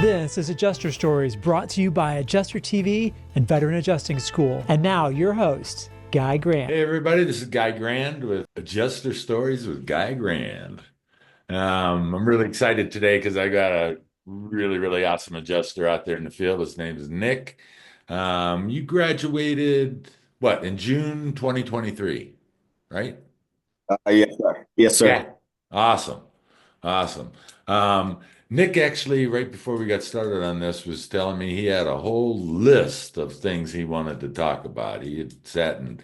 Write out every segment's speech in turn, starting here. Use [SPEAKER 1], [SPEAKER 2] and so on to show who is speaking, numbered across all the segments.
[SPEAKER 1] This is Adjuster Stories, brought to you by Adjuster TV and Veteran Adjusting School. And now your host, Guy Grand.
[SPEAKER 2] Hey everybody, this is Guy Grand with Adjuster Stories with Guy Grand. I'm really excited today because I got a really awesome adjuster out there in the field. His name is Nick. You graduated in June 2023, right?
[SPEAKER 3] Yes, sir. Yes, sir.
[SPEAKER 2] Yeah. Awesome. Awesome. Nick actually, right before we got started on this, was telling me he had a whole list of things he wanted to talk about. He had sat and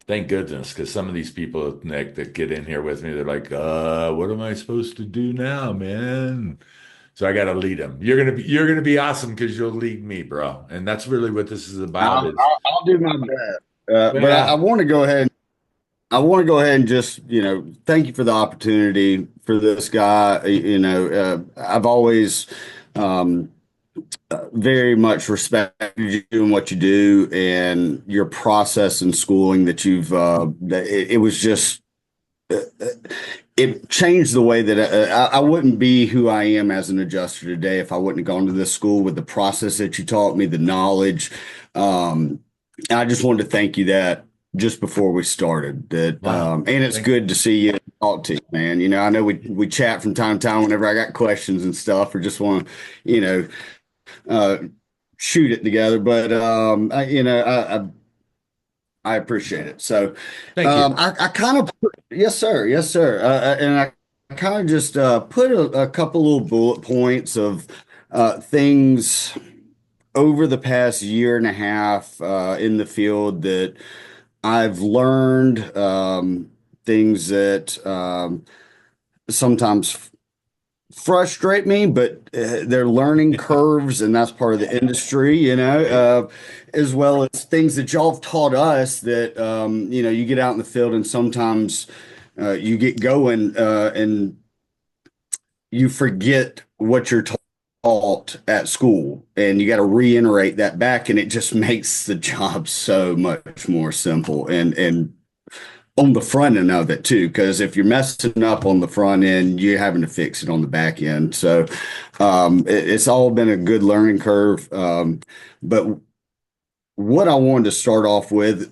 [SPEAKER 2] thank goodness, because some of these people, Nick, that get in here with me, they're like, what am I supposed to do now, man? So I got to lead them. You're gonna be awesome because you'll lead me, bro. And that's really what this is about.
[SPEAKER 3] I'll do my best. But
[SPEAKER 2] Yeah.
[SPEAKER 3] I want to go ahead. I want to go ahead and just, thank you for the opportunity for this guy. I've always very much respected you and what you do and your process and schooling that you've, it was just, it changed the way that I wouldn't be who I am as an adjuster today if I wouldn't have gone to this school with the process that you taught me, the knowledge. I just wanted to thank you that just before we started that.
[SPEAKER 2] Wow.
[SPEAKER 3] And it's good to see you and talk to you, man. I know we chat from time to time whenever I got questions and stuff or just want to, shoot it together. But, I appreciate it. So,
[SPEAKER 2] Thank you.
[SPEAKER 3] I kind of, yes, sir. Yes, sir. And I kind of just put a couple little bullet points of things over the past year and a half in the field that I've learned, things that sometimes frustrate me, but they're learning curves, and that's part of the industry, as well as things that y'all have taught us that, you get out in the field and sometimes you get going and you forget what you're taught at school, and you got to reiterate that back, and it just makes the job so much more simple and on the front end of it too, because if you're messing up on the front end, you're having to fix it on the back end. So it's all been a good learning curve. But what I wanted to start off with,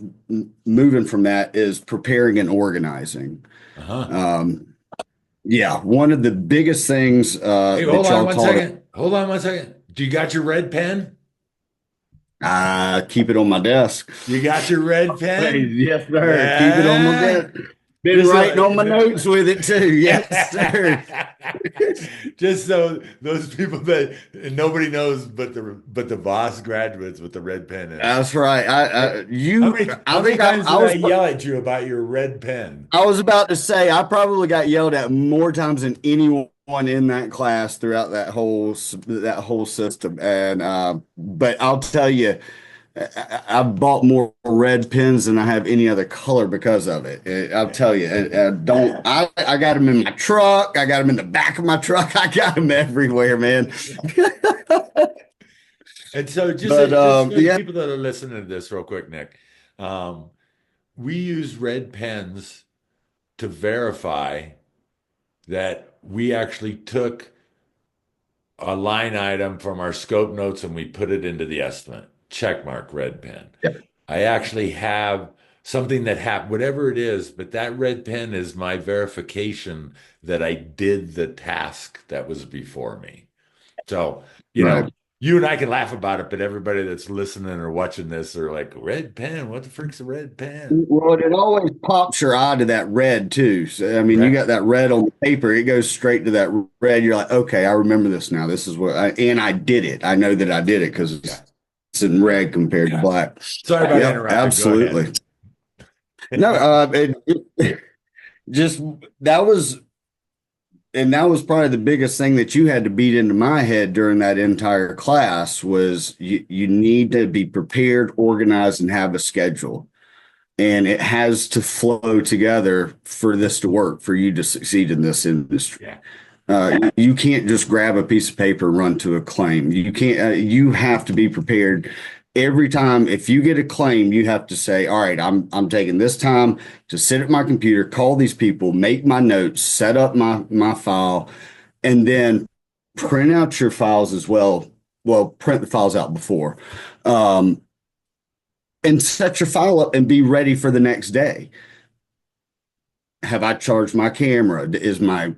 [SPEAKER 3] moving from that, is preparing and organizing. Yeah, one of the biggest things
[SPEAKER 2] Hey, hold on one second. Hold on one second. Do you got your red pen?
[SPEAKER 3] I keep it on my desk.
[SPEAKER 2] You got your red pen?
[SPEAKER 3] Yes, sir.
[SPEAKER 2] Yeah.
[SPEAKER 3] Keep it on my desk. Been writing on my notes with it too. Yes, sir.
[SPEAKER 2] Just so those people that nobody knows but the Voss graduates with the red pen in.
[SPEAKER 3] That's right.
[SPEAKER 2] How many times did I yell at you about your red pen?
[SPEAKER 3] I was about to say I probably got yelled at more times than anyone in that class throughout that whole system. And but I'll tell you, I've bought more red pens than I have any other color because of it. I'll tell you, I got them in my truck. I got them in the back of my truck. I got them everywhere, man.
[SPEAKER 2] And so just for people that are listening to this real quick, Nick, we use red pens to verify that we actually took a line item from our scope notes and we put it into the estimate. Checkmark red pen.
[SPEAKER 3] Yep.
[SPEAKER 2] I actually have something that happened, whatever it is, but that red pen is my verification that I did the task that was before me. So, you and I can laugh about it, but everybody that's listening or watching this are like, red pen, what the frick's a red pen?
[SPEAKER 3] Well, it always pops your eye to that red too. So, I mean, You got that red on the paper. It goes straight to that red. You're like, okay, I remember this now. This is and I did it. I know that I did it because it's in red compared to black.
[SPEAKER 2] Sorry about interrupting.
[SPEAKER 3] Absolutely. No, that was probably the biggest thing that you had to beat into my head during that entire class was you need to be prepared, organized, and have a schedule. And it has to flow together for this to work, for you to succeed in this industry.
[SPEAKER 2] Yeah.
[SPEAKER 3] You can't just grab a piece of paper and run to a claim. You can't. You have to be prepared. Every time, if you get a claim, you have to say, all right, I'm taking this time to sit at my computer, call these people, make my notes, set up my file, and then print out your files as well. Well, print the files out before, um, and set your file up and be ready for the next day. Have I charged my camera? Is my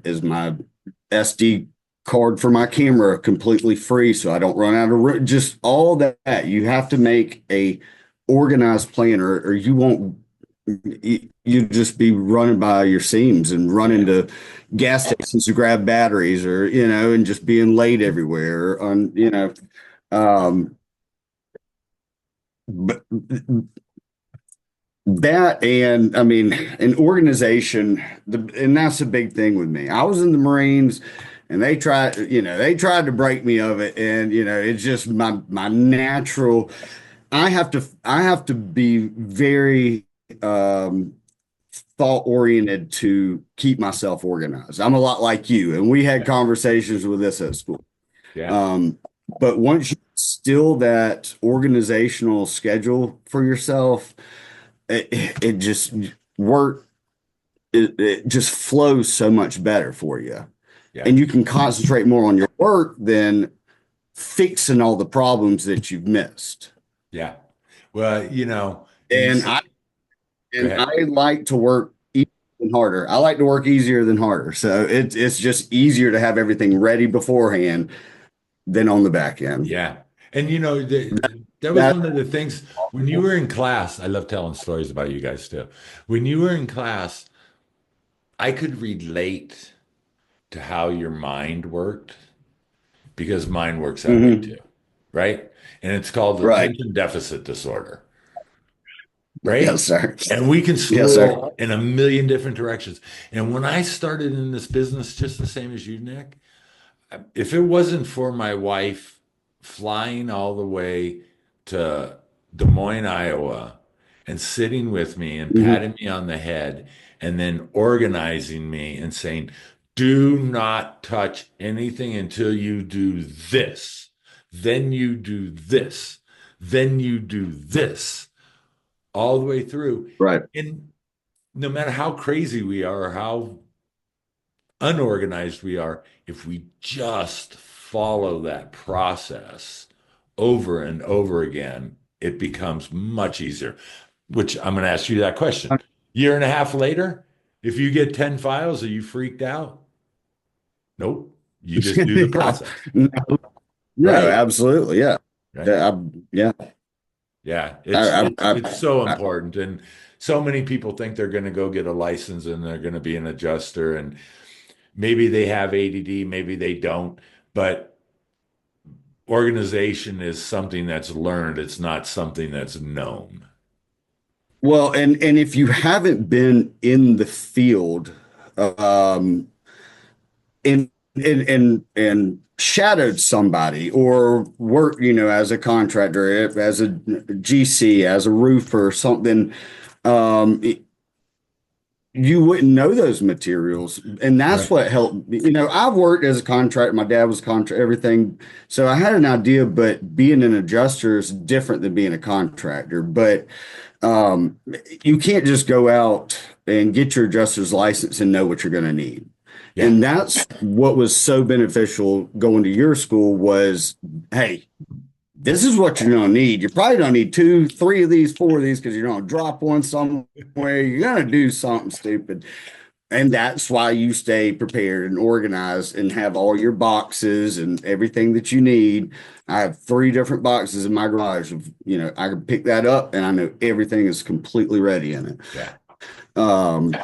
[SPEAKER 3] SD card for my camera completely free so I don't run out of room? Just all that. You have to make a organized plan, or you won't. You just be running by your seams and running to gas stations to grab batteries, or and just being late everywhere. Um, but that, and I mean, an organization, and that's a big thing with me. I was in the Marines, and they tried to break me of it, and it's just my natural. I have to be very thought oriented to keep myself organized. I'm a lot like you, and we had conversations with this at school.
[SPEAKER 2] Yeah.
[SPEAKER 3] But once you instill that organizational schedule for yourself, it just work. It just flows so much better for you,
[SPEAKER 2] Yeah.
[SPEAKER 3] and you can concentrate more on your work than fixing all the problems that you've missed.
[SPEAKER 2] Yeah. Well,
[SPEAKER 3] And I
[SPEAKER 2] go
[SPEAKER 3] and
[SPEAKER 2] ahead.
[SPEAKER 3] I like to work easier than harder. I like to work easier than harder. So it's just easier to have everything ready beforehand than on the back end.
[SPEAKER 2] Yeah. And that was
[SPEAKER 3] That
[SPEAKER 2] one of the things when you were in class. I love telling stories about you guys too. When you were in class, I could relate to how your mind worked because mine works that way
[SPEAKER 3] Mhm.
[SPEAKER 2] too, right? And it's called
[SPEAKER 3] Right.
[SPEAKER 2] attention deficit disorder, right?
[SPEAKER 3] Yes, sir.
[SPEAKER 2] And we can
[SPEAKER 3] Yes, sir.
[SPEAKER 2] swirl in a million different directions. And when I started in this business, just the same as you, Nick, if it wasn't for my wife flying all the way to Des Moines, Iowa, and sitting with me and
[SPEAKER 3] Mhm.
[SPEAKER 2] patting me on the head and then organizing me and saying, do not touch anything until you do this. Then you do this. Then you do this all the way through.
[SPEAKER 3] Right.
[SPEAKER 2] And no matter how crazy we are or how unorganized we are, if we just follow that process over and over again, it becomes much easier. Which I'm going to ask you that question. Year and a half later, if you get 10 files, are you freaked out? Nope. You just do the
[SPEAKER 3] Yeah.
[SPEAKER 2] process.
[SPEAKER 3] No,
[SPEAKER 2] Right.
[SPEAKER 3] absolutely. Yeah.
[SPEAKER 2] Right.
[SPEAKER 3] Yeah.
[SPEAKER 2] Yeah. It's
[SPEAKER 3] I,
[SPEAKER 2] it's
[SPEAKER 3] I,
[SPEAKER 2] it's so
[SPEAKER 3] I,
[SPEAKER 2] important. And so many people think they're going to go get a license and they're going to be an adjuster. And maybe they have ADD, maybe they don't. But organization is something that's learned. It's not something that's known.
[SPEAKER 3] well, and if you haven't been in the field, um, and shadowed somebody, or work, as a contractor, as a GC, as a roofer or something, um, you wouldn't know those materials. And that's
[SPEAKER 2] Right.
[SPEAKER 3] what helped. I've worked as a contractor. My dad was a contractor, everything. So I had an idea, but being an adjuster is different than being a contractor. But um, you can't just go out and get your adjuster's license and know what you're going to need.
[SPEAKER 2] Yeah.
[SPEAKER 3] And that's what was so beneficial going to your school was, hey, this is what you're going to need. You're probably going to need 2, 3 of these, 4 of these, because you're going to drop one somewhere. You're going to do something stupid. And that's why you stay prepared and organized and have all your boxes and everything that you need. I have 3 different boxes in my garage. I can pick that up and I know everything is completely ready in it.
[SPEAKER 2] Yeah.
[SPEAKER 3] Um,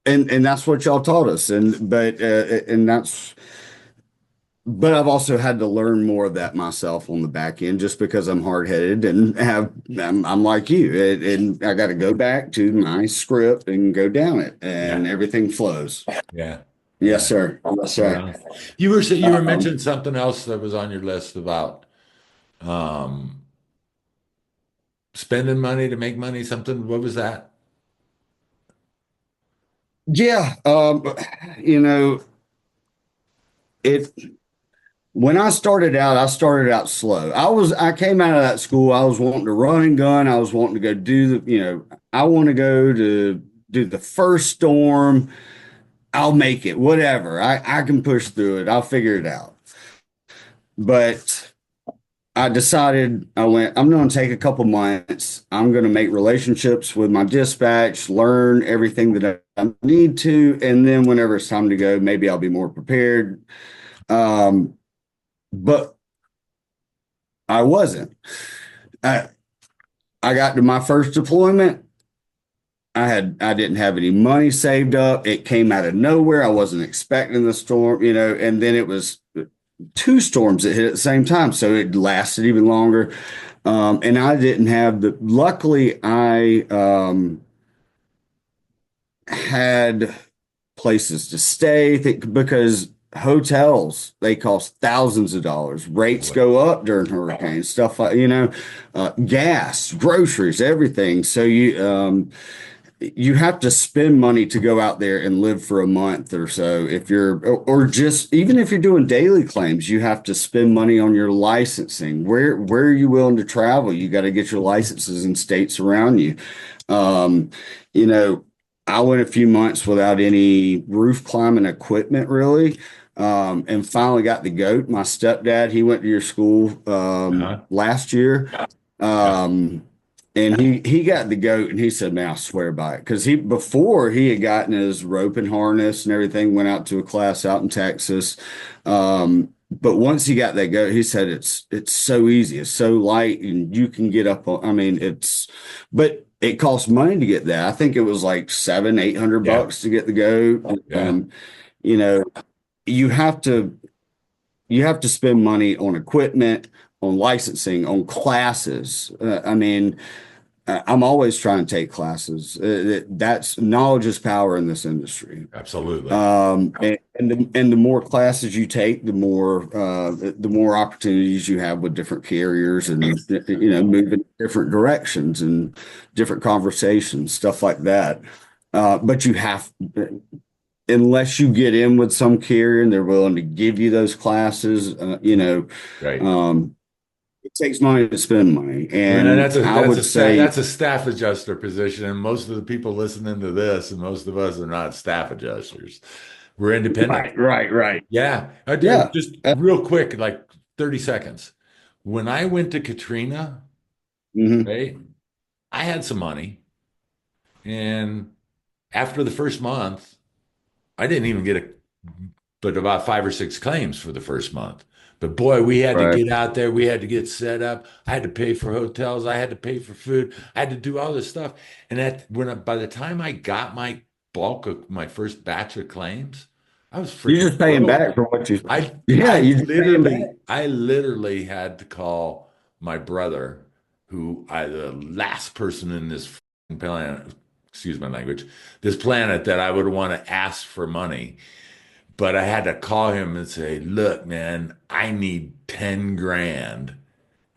[SPEAKER 3] and that's what y'all taught us. But I've also had to learn more of that myself on the back end, just because I'm hard headed and I'm like you, and I got to go back to my script and go down it,
[SPEAKER 2] Yeah.
[SPEAKER 3] and everything flows.
[SPEAKER 2] Yeah.
[SPEAKER 3] Yes,
[SPEAKER 2] Yeah.
[SPEAKER 3] sir. Yes,
[SPEAKER 2] Right
[SPEAKER 3] sir.
[SPEAKER 2] on. You were
[SPEAKER 3] Um,
[SPEAKER 2] mentioning something else that was on your list about um spending money to make money, something. What was that?
[SPEAKER 3] yeah. You know, it when I started out slow. I came out of that school. I was wanting to run and gun. I was wanting to go do I want to go to do the first storm. I'll make it, whatever. I can push through it. I'll figure it out. But I decided I'm going to take a couple months. I'm going to make relationships with my dispatch, learn everything that I need to, and then whenever it's time to go, maybe I'll be more prepared. But I wasn't. I, I got to my first deployment. I didn't have any money saved up. It came out of nowhere. I wasn't expecting the storm, and then it was two storms that hit at the same time, so it lasted even longer. And I didn't have luckily I had places to stay because hotels, they cost thousands of dollars. Rates go up during hurricanes, stuff like, gas, groceries, everything. So you have to spend money to go out there and live for a month or so. If you're, or just, even if you're doing daily claims, you have to spend money on your licensing. Where are you willing to travel? You got to get your licenses in states around you. Um, you know, I went a few months without any roof climbing equipment really. And finally got the goat. My stepdad, he went to your school, last year. And he got the goat and he said, man, I swear by it. Because before he had gotten his rope and harness and everything, went out to a class out in Texas. But once he got that goat, he said it's so easy, it's so light, and you can get up on, I mean, but it costs money to get that. I think it was like $700-800 to get the goat. You know, you have to spend money on equipment, on licensing, on classes. I'm always trying to take classes. That's knowledge is power in this industry.
[SPEAKER 2] Absolutely.
[SPEAKER 3] And the more classes you take, the more opportunities you have with different carriers, and move in different directions and different conversations, stuff like that. But you have, unless you get in with some carrier and they're willing to give you those classes,
[SPEAKER 2] Right.
[SPEAKER 3] It takes money to spend money, and
[SPEAKER 2] that's
[SPEAKER 3] that's
[SPEAKER 2] a staff adjuster position, and most of the people listening to this, and most of us are not staff adjusters. We're independent.
[SPEAKER 3] right.
[SPEAKER 2] Yeah. I do.
[SPEAKER 3] Yeah.
[SPEAKER 2] Just real quick, like 30 seconds. When I went to Katrina,
[SPEAKER 3] Mhm.
[SPEAKER 2] right, I had some money, and after the first month, I didn't even get but about 5 or 6 claims for the first month. But boy, we had to
[SPEAKER 3] Right.
[SPEAKER 2] get out there. We had to get set up. I had to pay for hotels. I had to pay for food. I had to do all this stuff. And by the time I got my bulk of my first batch of claims, I was
[SPEAKER 3] You're
[SPEAKER 2] freaking
[SPEAKER 3] just paying
[SPEAKER 2] broke.
[SPEAKER 3] back for what you.
[SPEAKER 2] I
[SPEAKER 3] Yeah,
[SPEAKER 2] I
[SPEAKER 3] you're just paying back.
[SPEAKER 2] literally had to call my brother, the last person in this planet, excuse my language, this planet that I would want to ask for money. But I had to call him and say, look, man, I need 10 grand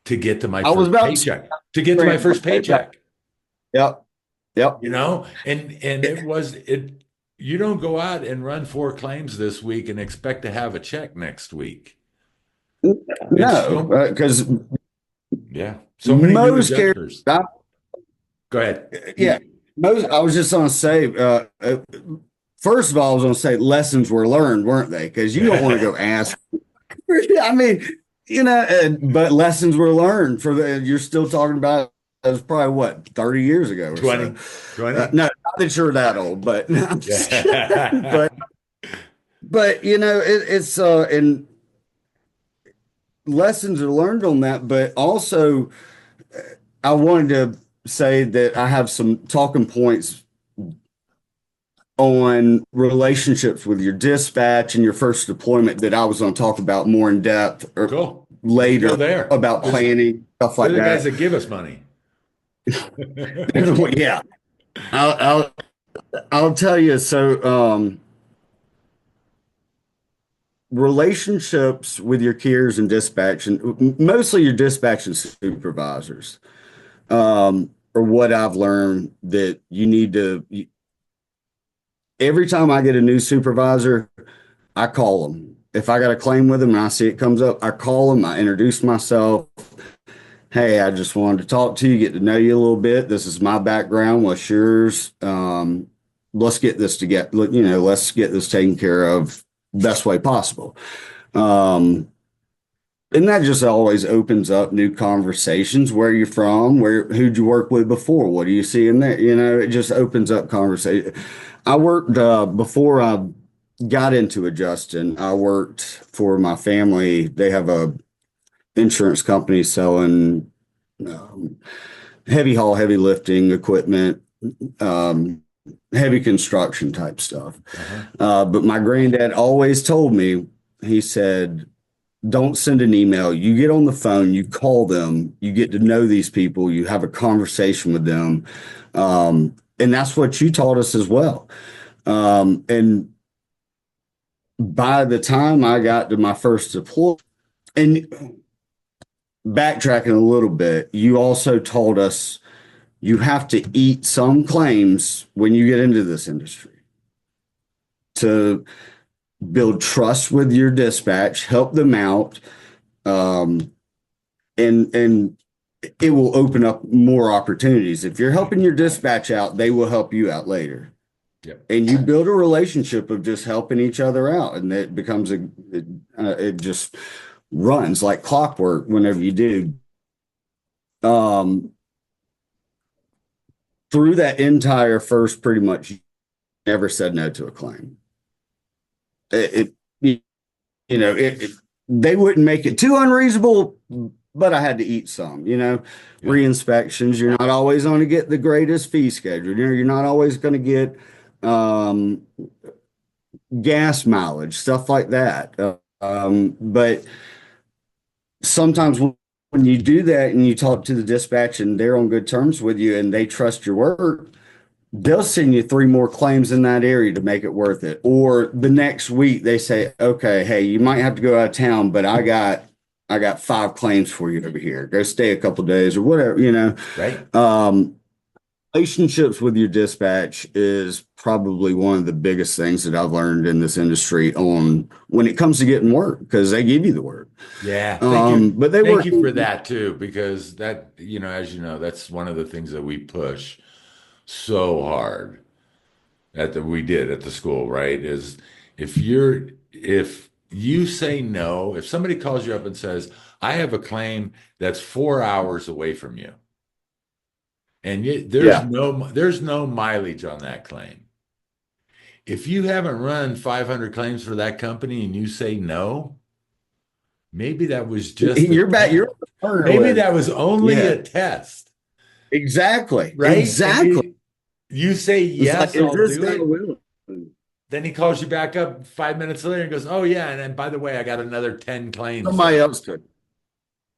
[SPEAKER 2] to get to my
[SPEAKER 3] I was
[SPEAKER 2] first
[SPEAKER 3] about to say,
[SPEAKER 2] paycheck, to get to my first paycheck,
[SPEAKER 3] yep, yep.
[SPEAKER 2] and you don't go out and run 4 claims this week and expect to have a check next week. It's
[SPEAKER 3] No, because
[SPEAKER 2] so many new
[SPEAKER 3] most
[SPEAKER 2] adjusters.
[SPEAKER 3] carriers,
[SPEAKER 2] Go ahead.
[SPEAKER 3] yeah, I was just going to say, first of all, I was going to say lessons were learned, weren't they? Because you don't want to go ask. I mean, but lessons were learned you're still talking about, it was probably what, 30 years ago or
[SPEAKER 2] 20.
[SPEAKER 3] so.
[SPEAKER 2] 20.
[SPEAKER 3] No, not that you're that old, but no, I'm just kidding. But and lessons are learned on that. But also, I wanted to say that I have some talking points on relationships with your dispatch and your first deployment that I was going to talk about more in depth or
[SPEAKER 2] Cool.
[SPEAKER 3] later
[SPEAKER 2] Go there.
[SPEAKER 3] about planning, stuff like
[SPEAKER 2] They're the guys
[SPEAKER 3] that.
[SPEAKER 2] that give us money.
[SPEAKER 3] Yeah, I'll tell you. So, relationships with your carriers and dispatch, and mostly your dispatch and supervisors, are what I've learned that you need to. Every time I get a new supervisor, I call them. If I got a claim with them and I see it comes up, I call them. I introduce myself. Hey, I just wanted to talk to you, get to know you a little bit. This is my background. What's yours? Let's get this together. Let's get this taken care of best way possible. And that just always opens up new conversations. Where you're from, who'd you work with before? What do you see in there? It just opens up conversation. I worked before I got into adjusting. I worked for my family. They have a insurance company selling um, heavy haul, heavy lifting equipment, um, heavy construction type stuff.
[SPEAKER 2] Uh-huh.
[SPEAKER 3] But my granddad always told me, he said, don't send an email. You get on the phone, you call them, you get to know these people, you have a conversation with them. And that's what you taught us as well. And by the time I got to my first deployment, and backtracking a little bit, you also told us you have to eat some claims when you get into this industry to build trust with your dispatch, help them out, and it will open up more opportunities. If you're helping your dispatch out, they will help you out later.
[SPEAKER 2] Yep.
[SPEAKER 3] And you build a relationship of just helping each other out, and it becomes it just runs like clockwork whenever you do. Through that entire first, pretty much never said no to a claim. They wouldn't make it too unreasonable, but I had to eat some,
[SPEAKER 2] Yeah.
[SPEAKER 3] Re-inspections. You're not always going to get the greatest fee schedule. You're not always going to get gas mileage, stuff like that. But sometimes when you do that and you talk to the dispatch and they're on good terms with you and they trust your work, they'll send you 3 more claims in that area to make it worth it. Or the next week they say, okay, hey, you might have to go out of town, but I got 5 claims for you over here. Go stay a couple days or whatever,
[SPEAKER 2] Right.
[SPEAKER 3] Relationships with your dispatch is probably one of the biggest things that I've learned in this industry on when it comes to getting work, because they give you the work.
[SPEAKER 2] Yeah. Thank you.
[SPEAKER 3] But they
[SPEAKER 2] Thank
[SPEAKER 3] work.
[SPEAKER 2] you for that too, because that, as you know, that's one of the things that we push so hard we did at the school, right? Is if you say no, if somebody calls you up and says, I have a claim that's 4 hours away from you, and
[SPEAKER 3] Yeah.
[SPEAKER 2] there's no mileage on that claim. If you haven't run 500 claims for that company and you say no, maybe that was just a
[SPEAKER 3] You're back.
[SPEAKER 2] test.
[SPEAKER 3] You're on the
[SPEAKER 2] Maybe
[SPEAKER 3] list.
[SPEAKER 2] that was only
[SPEAKER 3] Yeah.
[SPEAKER 2] a test,
[SPEAKER 3] Exactly.
[SPEAKER 2] right?
[SPEAKER 3] Exactly.
[SPEAKER 2] You say
[SPEAKER 3] It's
[SPEAKER 2] yes,
[SPEAKER 3] like, is
[SPEAKER 2] I'll
[SPEAKER 3] this
[SPEAKER 2] do
[SPEAKER 3] guy
[SPEAKER 2] it.
[SPEAKER 3] willing?
[SPEAKER 2] Then he calls you back up 5 minutes later and goes, "Oh yeah, and then by the way, I got another 10 claims
[SPEAKER 3] Somebody
[SPEAKER 2] there."
[SPEAKER 3] else could.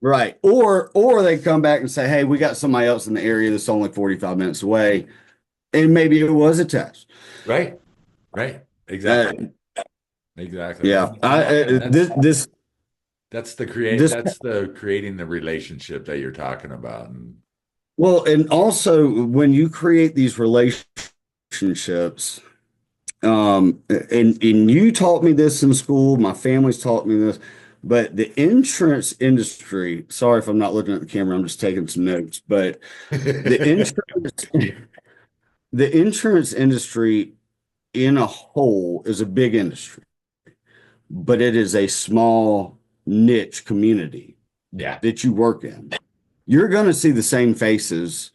[SPEAKER 3] Right. Or they come back and say, hey, we got somebody else in the area that's only 45 minutes away. And maybe it was a test.
[SPEAKER 2] Right. Right.
[SPEAKER 3] Uh,
[SPEAKER 2] Exactly. Exactly.
[SPEAKER 3] yeah.
[SPEAKER 2] And that's
[SPEAKER 3] This,
[SPEAKER 2] that's the creating the relationship that you're talking about. And
[SPEAKER 3] well, and also when you create these relationships, and you taught me this in school, my family's taught me this, but the insurance industry, sorry if I'm not looking at the camera, I'm just taking some notes, but the insurance, the insurance industry in a whole is a big industry, but it is a small niche community
[SPEAKER 2] yeah.
[SPEAKER 3] that you work in. You're going to see the same faces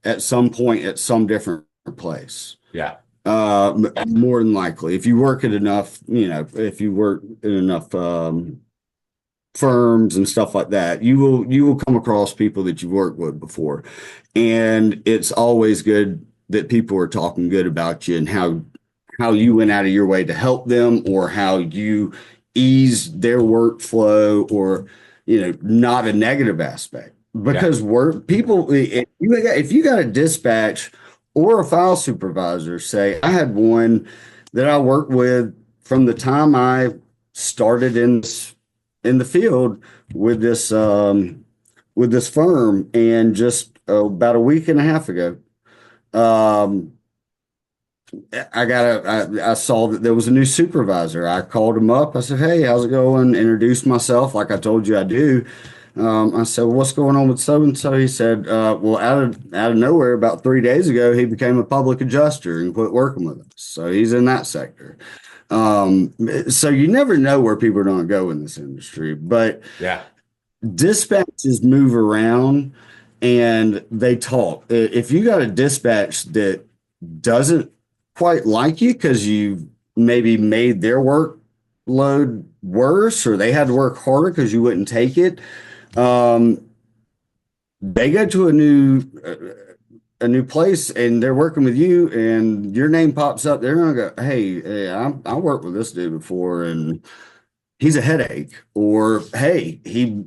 [SPEAKER 3] at some point at some different place.
[SPEAKER 2] Yeah.
[SPEAKER 3] More than likely, if you work at enough, if you work in enough firms and stuff like that, you will come across people that you've worked with before, and it's always good that people are talking good about you and how you went out of your way to help them, or how you ease their workflow, or not a negative aspect. Because work people, if you got a dispatch or a file supervisor, say I had one that I worked with from the time I started in the field with this firm, and just about a week and a half ago, um, I saw that there was a new supervisor. I called him up. I said, "Hey, how's it going?" Introduced myself like I told you I do. I said, well, "What's going on with so and so?" He said, "Well, out of nowhere, about 3 days ago, he became a public adjuster and quit working with us. So he's in that sector." So you never know where people are going to go in this industry. But
[SPEAKER 2] Yeah.
[SPEAKER 3] dispatches move around and they talk. If you got a dispatch that doesn't quite like you because you maybe made their workload worse or they had to work harder because you wouldn't take it, um, they go to a new place and they're working with you and your name pops up, they're gonna go, hey, I worked with this dude before and he's a headache, or hey, he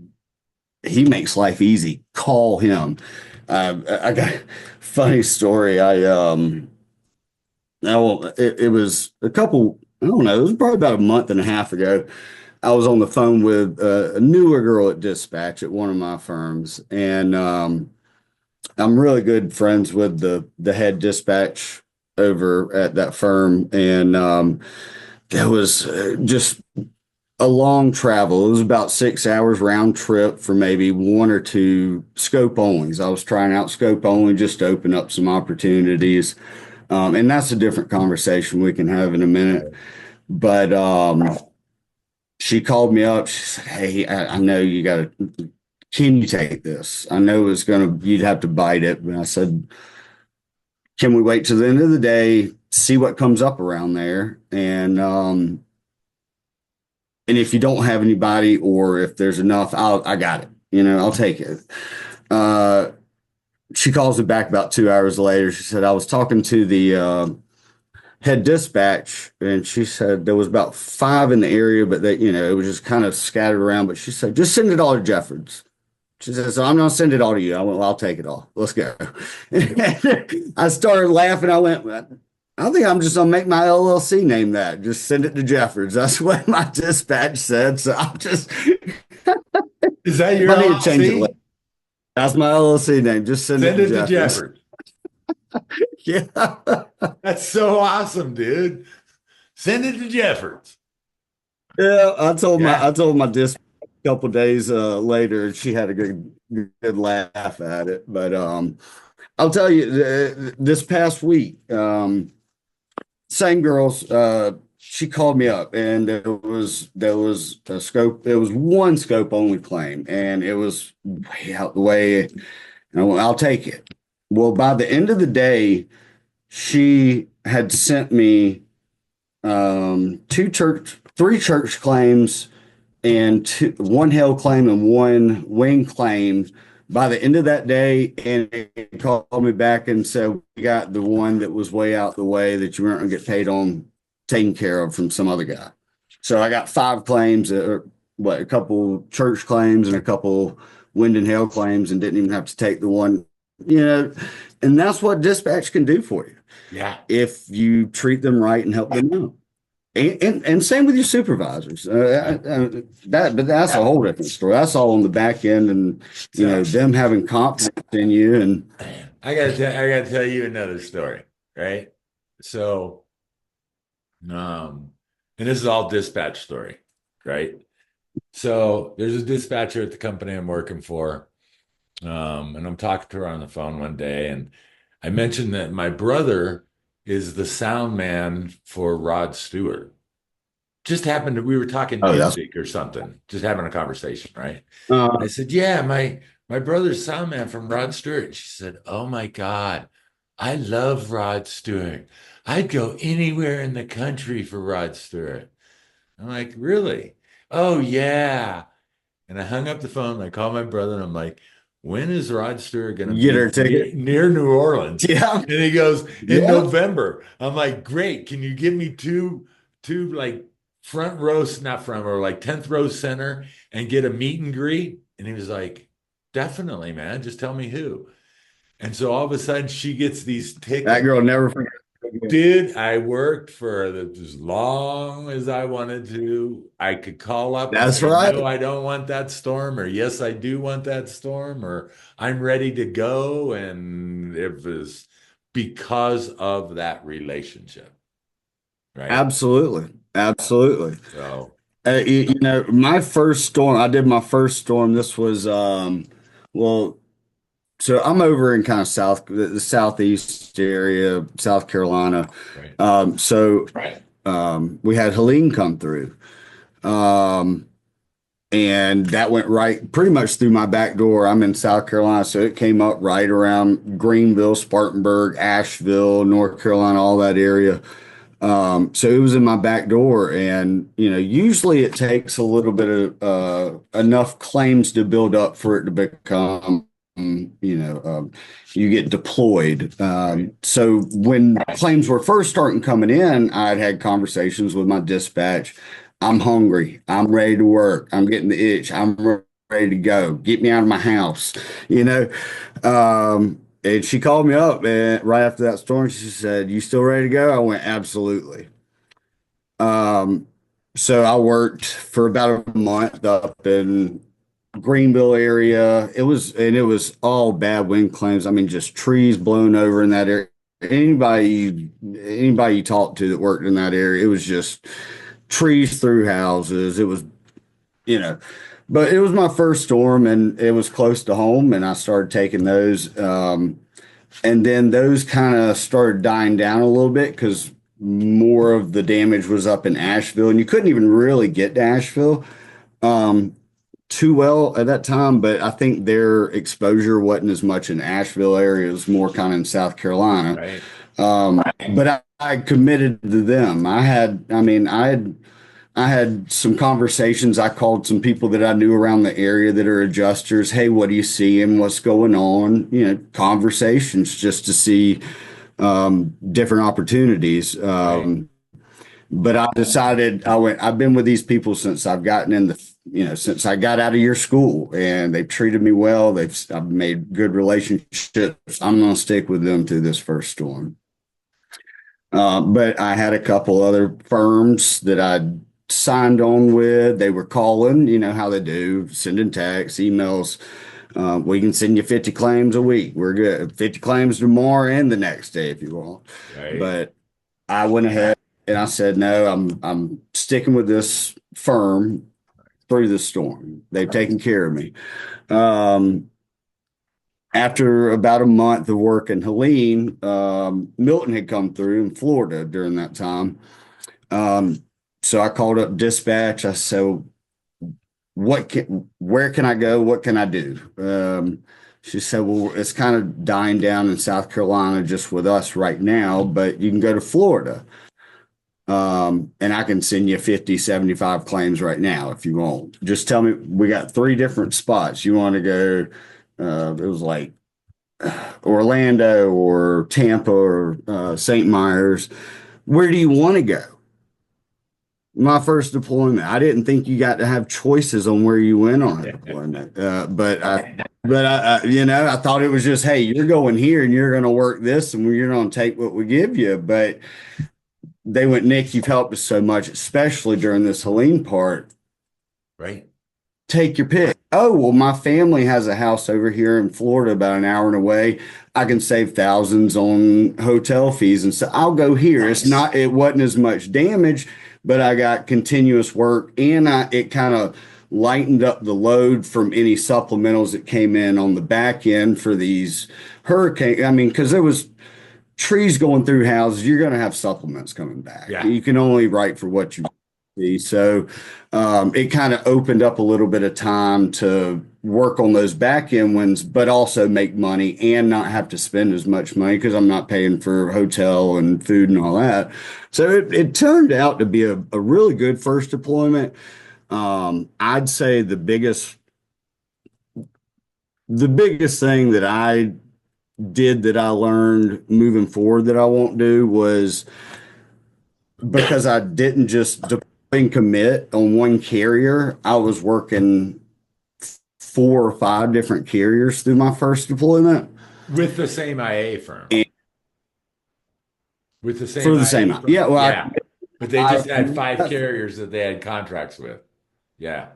[SPEAKER 3] makes life easy. Call him. I got a funny story. It was a couple. I don't know. It was probably about a month and a half ago. I was on the phone with a newer girl at dispatch at one of my firms, and I'm really good friends with the head dispatch over at that firm, and there was just a long travel. It was about 6 hours round trip for maybe one or two scope onlys. I was trying out scope only just to open up some opportunities. And that's a different conversation we can have in a minute. But she called me up. She said, hey, I know you got to, can you take this? I know it's going to, you'd have to bite it. But I said, can we wait till the end of the day, see what comes up around there? And if you don't have anybody or if there's enough, I got it. I'll take it. She calls me back about 2 hours later. She said, I was talking to the head dispatch and she said there was about 5 in the area, but it was just kind of scattered around. But she said, just send it all to Jeffords. She said, so I'm going to send it all to you. I went, well, I'll take it all. Let's go. I started laughing. I went, I think I'm just gonna make my LLC name that. Just send it to Jeffords. That's what my dispatch said. So I'll just
[SPEAKER 2] Is that your
[SPEAKER 3] I need to change it
[SPEAKER 2] LLC?
[SPEAKER 3] later. That's my LLC name. Just send it to Jeffords. Yeah.
[SPEAKER 2] That's so awesome, dude. Send it to Jeffords.
[SPEAKER 3] Yeah. I
[SPEAKER 2] Yeah.
[SPEAKER 3] told my dispatch a couple days later, and she had a good laugh at it. But I'll tell you, this past week, same girls, she called me up and there was a scope, it was one scope only claim and it was way out the way. And I went, I'll take it. Well, by the end of the day, she had sent me three church claims and one hail claim and one wing claim by the end of that day. And it called me back and said, we got the one that was way out the way that you weren't going to get paid on, taken care of from some other guy. So I got 5 claims, a couple church claims and a couple wind and hail claims, and didn't even have to take the one, and that's what dispatch can do for you.
[SPEAKER 2] Yeah.
[SPEAKER 3] If you treat them right and help them out. And same with your supervisors. But that's a whole different story. That's all on the back end, and them having confidence in you. And
[SPEAKER 2] I gotta tell you another story, right? So, and this is all dispatch story, right? So there's a dispatcher at the company I'm working for, and I'm talking to her on the phone one day, and I mentioned that my brother is the sound man for Rod Stewart. Just happened to, we were talking music or something, just having a conversation, right? I said, yeah, my brother's sound man from Rod Stewart. She said, oh my God, I love Rod Stewart. I'd go anywhere in the country for Rod Stewart. I'm like, really? Oh yeah. And I hung up the phone and I called my brother and I'm like, when is Rod Stewart going to
[SPEAKER 3] get
[SPEAKER 2] be
[SPEAKER 3] her ticket.
[SPEAKER 2] near New Orleans?
[SPEAKER 3] Yeah.
[SPEAKER 2] And he goes, in November. I'm like, great. Can you give me two like front row, not front row, like 10th row center and get a meet and greet? And he was like, definitely, man. Just tell me who. And so all of a sudden she gets these tickets.
[SPEAKER 3] That girl never forget.
[SPEAKER 2] Dude, I worked for as long as I wanted to. I could call up and
[SPEAKER 3] That's
[SPEAKER 2] say,
[SPEAKER 3] right.
[SPEAKER 2] no, I don't want that storm, or yes, I do want that storm, or I'm ready to go. And it was because of that relationship, right?
[SPEAKER 3] Absolutely. Absolutely.
[SPEAKER 2] So,
[SPEAKER 3] My first storm, I did my first storm. This was, well, so I'm over in kind of the southeast area, South Carolina.
[SPEAKER 2] right.
[SPEAKER 3] So
[SPEAKER 2] Right.
[SPEAKER 3] we had Helene come through. Um, And that went right pretty much through my back door. I'm in South Carolina, so it came up right around Greenville, Spartanburg, Asheville, North Carolina, all that area. So it was in my back door, and usually it takes a little bit of enough claims to build up for it to become, you get deployed. So when claims were first starting coming in, I'd had conversations with my dispatch. I'm hungry. I'm ready to work. I'm getting the itch. I'm ready to go. Get me out of my house, you know. And she called me up, and right after that storm, she said, "You still ready to go?" I went, "Absolutely." So I worked for about a month up in Greenville area. It was all bad wind claims. I mean, just trees blown over in that area. Anybody you talked to that worked in that area, it was just trees through houses. It was, you know, but it was my first storm, and it was close to home, and I started taking those. And then those kind of started dying down a little bit because more of the damage was up in Asheville, and you couldn't even really get to Asheville too well at that time. But I think their exposure wasn't as much in Asheville area; it was more kind of in South Carolina.
[SPEAKER 2] Right.
[SPEAKER 3] But I committed to them. I had some conversations. I called some people that I knew around the area that are adjusters. Hey, what are you seeing? What's going on? Conversations just to see different opportunities. But I decided I've been with these people since I've gotten in since I got out of your school, and they've treated me well. I've made good relationships. I'm going to stick with them through this first storm. But I had a couple other firms that I'd signed on with. They were calling, how they do, sending texts, emails. We can send you 50 claims a week. We're good. 50 claims tomorrow and the next day if you want.
[SPEAKER 2] Right.
[SPEAKER 3] But I went ahead and I said, no, I'm sticking with this firm through the storm. They've taken care of me. After about a month of work in Helene, Milton had come through in Florida during that time. So I called up dispatch. I said, where can I go? What can I do? She said, well, it's kind of dying down in South Carolina just with us right now, but you can go to Florida. And I can send you 50, 75 claims right now if you want. Just tell me, we got 3 different spots. You want to go, it was like Orlando or Tampa or St. Myers. Where do you want to go? My first deployment, I didn't think you got to have choices on where you went on a deployment. But I thought it was just, hey, you're going here and you're going to work this and you're going to take what we give you. But they went, Nick, you've helped us so much, especially during this Helene part.
[SPEAKER 2] Right.
[SPEAKER 3] Take your pick. Oh, well, my family has a house over here in Florida about an hour and away. I can save thousands on hotel fees. And so I'll go here. Nice. It wasn't as much damage, but I got continuous work, and it kind of lightened up the load from any supplementals that came in on the back end for these hurricanes. I mean, because there was trees going through houses, you're going to have supplements coming back.
[SPEAKER 2] Yeah.
[SPEAKER 3] You can only write for what you see. So it kind of opened up a little bit of time to work on those back end ones, but also make money and not have to spend as much money because I'm not paying for hotel and food and all that. So it turned out to be a really good first deployment. I'd say the biggest thing that I did that I learned moving forward that I won't do was because I didn't just deploy and commit on one carrier. I was working 4 or 5 different carriers through my first deployment
[SPEAKER 2] With the same IA firm. With the same
[SPEAKER 3] for the
[SPEAKER 2] IA
[SPEAKER 3] same,
[SPEAKER 2] firm.
[SPEAKER 3] yeah. Well,
[SPEAKER 2] yeah. But they just had 5 carriers that they had contracts with. Yeah.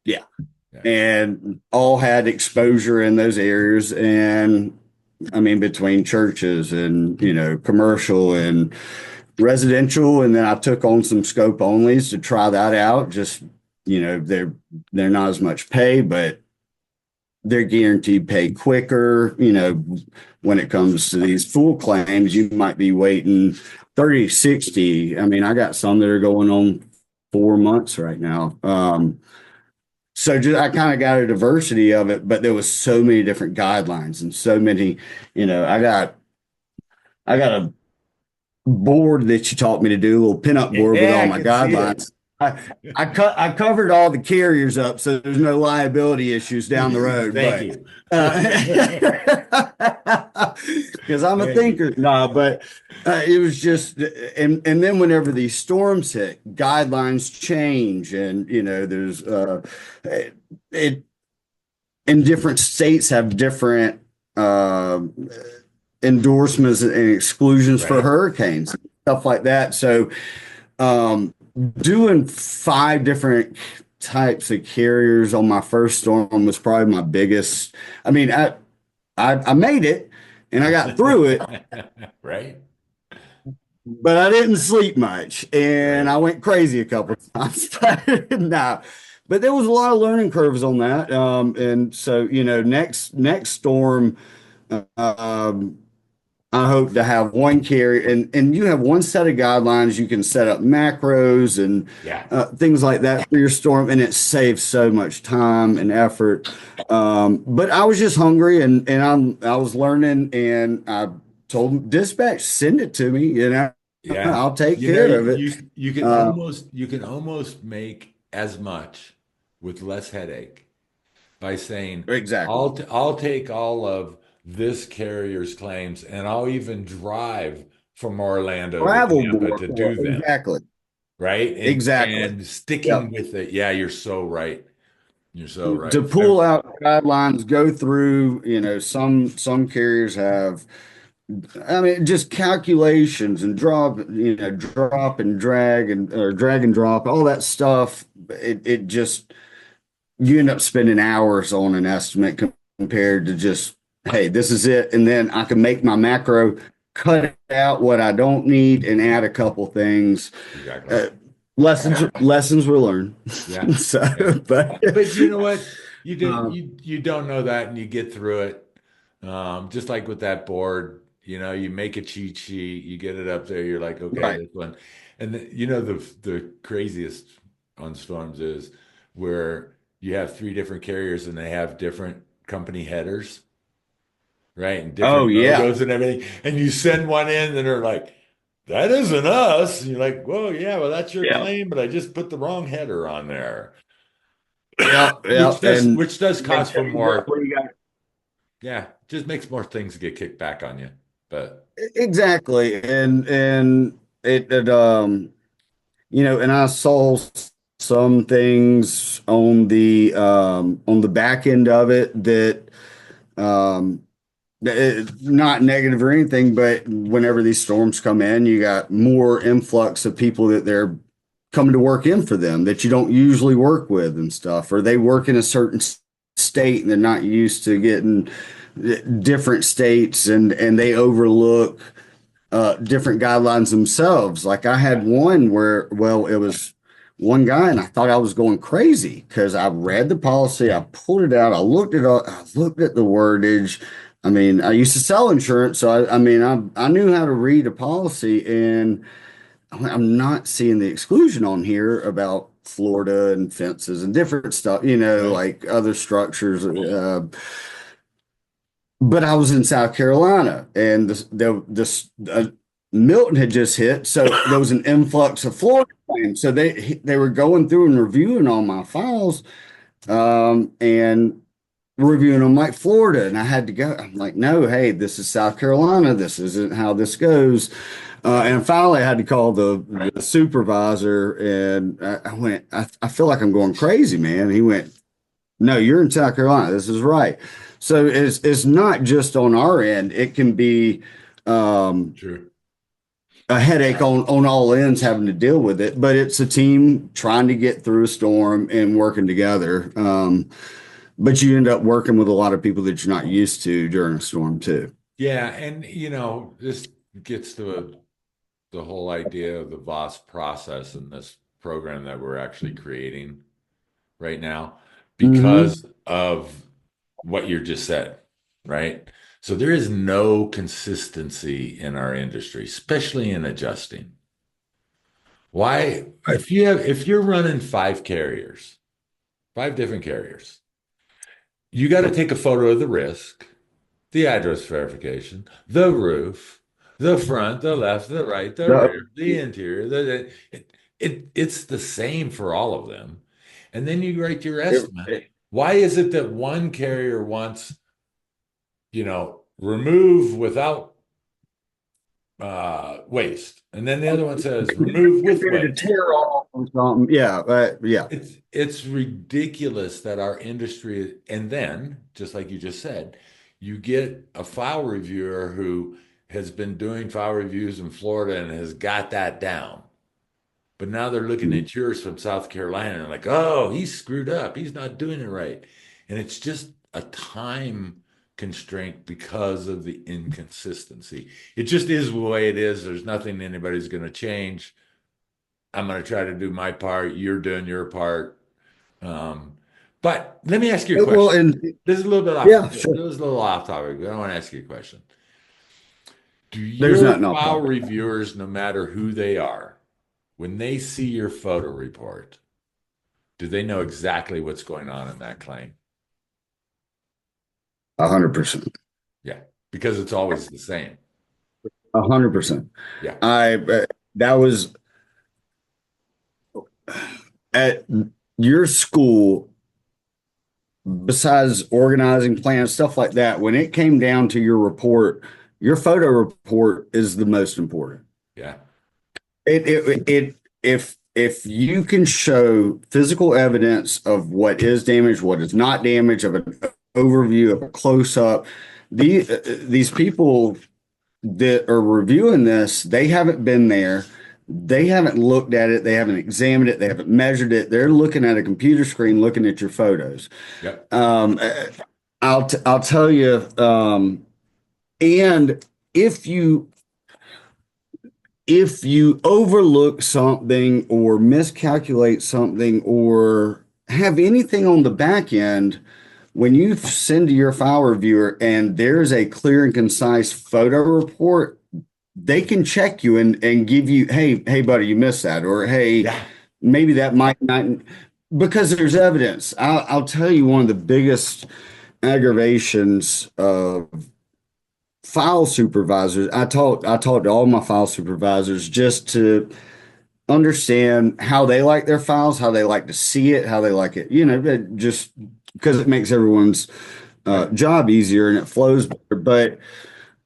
[SPEAKER 3] Yeah. And all had exposure in those areas. And I mean, between churches and, commercial and residential. And then I took on some scope onlys to try that out. Just, they're not as much pay, but they're guaranteed pay quicker. When it comes to these full claims, you might be waiting 30, 60. I mean, I got some that are going on 4 months right now. So just I kind of got a diversity of it, but there was so many different guidelines and so many, I got a board that you taught me to do, a little pinup board with
[SPEAKER 2] Yeah,
[SPEAKER 3] all
[SPEAKER 2] I
[SPEAKER 3] my
[SPEAKER 2] can see it.
[SPEAKER 3] guidelines. I covered all the carriers up, so there's no liability issues down the road.
[SPEAKER 2] Thank
[SPEAKER 3] But
[SPEAKER 2] you.
[SPEAKER 3] because I'm a
[SPEAKER 2] Thank you.
[SPEAKER 3] thinker, no, but it was just, and then whenever these storms hit, guidelines change, and there's it and different states have different uh, endorsements and exclusions for
[SPEAKER 2] Right.
[SPEAKER 3] hurricanes, stuff like that. So um, doing five different types of carriers on my first storm was probably my biggest. I mean, I made it and I got through it,
[SPEAKER 2] Right.
[SPEAKER 3] but I didn't sleep much and
[SPEAKER 2] Right.
[SPEAKER 3] I went crazy a couple of times. No, but there was a lot of learning curves on that. And so, next storm, um, I hope to have one carrier, and you have one set of guidelines. You can set up macros and
[SPEAKER 2] Yeah.
[SPEAKER 3] things like that for your storm, and it saves so much time and effort. But I was just hungry, and I was learning, and I told dispatch, send it to me.
[SPEAKER 2] Yeah.
[SPEAKER 3] I'll take care of it. Uh,
[SPEAKER 2] You can almost make as much with less headache by saying,
[SPEAKER 3] exactly.
[SPEAKER 2] I'll take all of this carrier's claims and I'll even drive from Orlando to
[SPEAKER 3] Travel
[SPEAKER 2] Tampa
[SPEAKER 3] more.
[SPEAKER 2] to do them,
[SPEAKER 3] Exactly.
[SPEAKER 2] right?
[SPEAKER 3] Exactly.
[SPEAKER 2] And sticking
[SPEAKER 3] Yep.
[SPEAKER 2] with it. Yeah, you're so right. You're so
[SPEAKER 3] To
[SPEAKER 2] right.
[SPEAKER 3] pull out guidelines, go through, some carriers have, I mean, just calculations and drop and drag and or drag and drop, all that stuff. It just you end up spending hours on an estimate compared to just, hey, this is it, and then I can make my macro, cut out what I don't need, and add a couple things.
[SPEAKER 2] Exactly.
[SPEAKER 3] Uh, lessons were learned.
[SPEAKER 2] Yeah.
[SPEAKER 3] So,
[SPEAKER 2] Yeah.
[SPEAKER 3] but
[SPEAKER 2] But you know what?
[SPEAKER 3] um,
[SPEAKER 2] You don't know that and you get through it. Just like with that board, you make a cheat sheet, you get it up there, you're like, okay,
[SPEAKER 3] right.
[SPEAKER 2] this one. And the craziest on storms is where you have three different carriers and they have different company headers, right? And
[SPEAKER 3] Oh
[SPEAKER 2] different
[SPEAKER 3] yeah.
[SPEAKER 2] logos and everything. And you send one in and they're like, that isn't us. And you're like, well, yeah, well, that's your
[SPEAKER 3] Yeah.
[SPEAKER 2] claim, but I just put the wrong header on there.
[SPEAKER 3] Yeah, yeah, and
[SPEAKER 2] Which does
[SPEAKER 3] they
[SPEAKER 2] cause
[SPEAKER 3] tell
[SPEAKER 2] for
[SPEAKER 3] you
[SPEAKER 2] more,
[SPEAKER 3] what you got.
[SPEAKER 2] yeah, just makes more things get kicked back on you. But
[SPEAKER 3] Exactly, and and I saw some things on the back end of it that um, not negative or anything, but whenever these storms come in, you got more influx of people that they're coming to work in for them that you don't usually work with and stuff, or they work in a certain state and they're not used to getting different states, and they overlook different guidelines themselves. Like I
[SPEAKER 2] yeah,
[SPEAKER 3] had one where, well, it was one guy, and I thought I was going crazy because I read the policy, I pulled it out, I looked it up, I looked at the wordage. I mean, I used to sell insurance, so I mean, I knew how to read a policy, and I'm not seeing the exclusion on here about Florida and fences and different stuff,
[SPEAKER 2] right.
[SPEAKER 3] like other structures. But I was in South Carolina, and Milton had just hit, so there was an influx of Florida claims. So they were going through and reviewing all my files, and reviewing them like Florida, and I had to go. I'm like, no, hey, this is South Carolina. This isn't how this goes. And finally, I had to call the supervisor, and I went, I feel like I'm going crazy, man. And he went, no, you're in South Carolina. This is right. So it's not just on our end. It can be um,
[SPEAKER 2] True.
[SPEAKER 3] a headache on all ends having to deal with it, but it's a team trying to get through a storm and working together. But you end up working with a lot of people that you're not used to during a storm too.
[SPEAKER 2] Yeah, and this gets to the whole idea of the VOS process in this program that we're actually creating right now
[SPEAKER 3] Hmm.
[SPEAKER 2] because of what you just said, right? So there is no consistency in our industry, especially in adjusting. Why,
[SPEAKER 3] Right.
[SPEAKER 2] if you're running five carriers, 5 different carriers. You got to take a photo of the risk, the address verification, the roof, the front, the left, the right, the
[SPEAKER 3] The-
[SPEAKER 2] rear, the interior. It's the same for all of them. And then you write your estimate. Why is it that one carrier wants, remove without waste, and then the other one says remove with
[SPEAKER 3] to
[SPEAKER 2] waste?
[SPEAKER 3] tear off or something. Yeah, yeah.
[SPEAKER 2] It's ridiculous that our industry, and then just like you just said, you get a file reviewer who has been doing file reviews in Florida and has got that down. But now they're looking at yours from South Carolina and like, oh, he's screwed up. He's not doing it right. And it's just a time constraint because of the inconsistency. It just is the way it is. There's nothing anybody's going to change. I'm going to try to do my part. You're doing your part. But let me ask you a question.
[SPEAKER 3] Well, and
[SPEAKER 2] This is a little bit off.
[SPEAKER 3] yeah,
[SPEAKER 2] This
[SPEAKER 3] sure.
[SPEAKER 2] is a little off topic, but I want to ask you a question. Do
[SPEAKER 3] There's
[SPEAKER 2] your
[SPEAKER 3] nothing off
[SPEAKER 2] file
[SPEAKER 3] topic.
[SPEAKER 2] reviewers, no matter who they are, when they see your photo report, do they know exactly what's going on in that claim?
[SPEAKER 3] 100%.
[SPEAKER 2] Yeah, because it's always the same.
[SPEAKER 3] 100%.
[SPEAKER 2] Yeah.
[SPEAKER 3] That was at your school, besides organizing plans, stuff like that, when it came down to your report, your photo report is the most important.
[SPEAKER 2] Yeah.
[SPEAKER 3] If you can show physical evidence of what is damaged, what is not damaged, of an overview, of a close up, these people that are reviewing this, they haven't been there. They haven't looked at it. They haven't examined it. They haven't measured it. They're looking at a computer screen, looking at your photos.
[SPEAKER 2] Yep.
[SPEAKER 3] I'll tell you. And if you overlook something or miscalculate something or have anything on the back end, when you send to your file reviewer and there's a clear and concise photo report, they can check you and give you, hey, buddy, you missed that, or hey,
[SPEAKER 2] Yeah.
[SPEAKER 3] maybe that might not, because there's evidence. I'll tell you one of the biggest aggravations of file supervisors. I talked to all my file supervisors just to understand how they like their files, how they like to see it, how they like it, just because it makes everyone's job easier and it flows better. But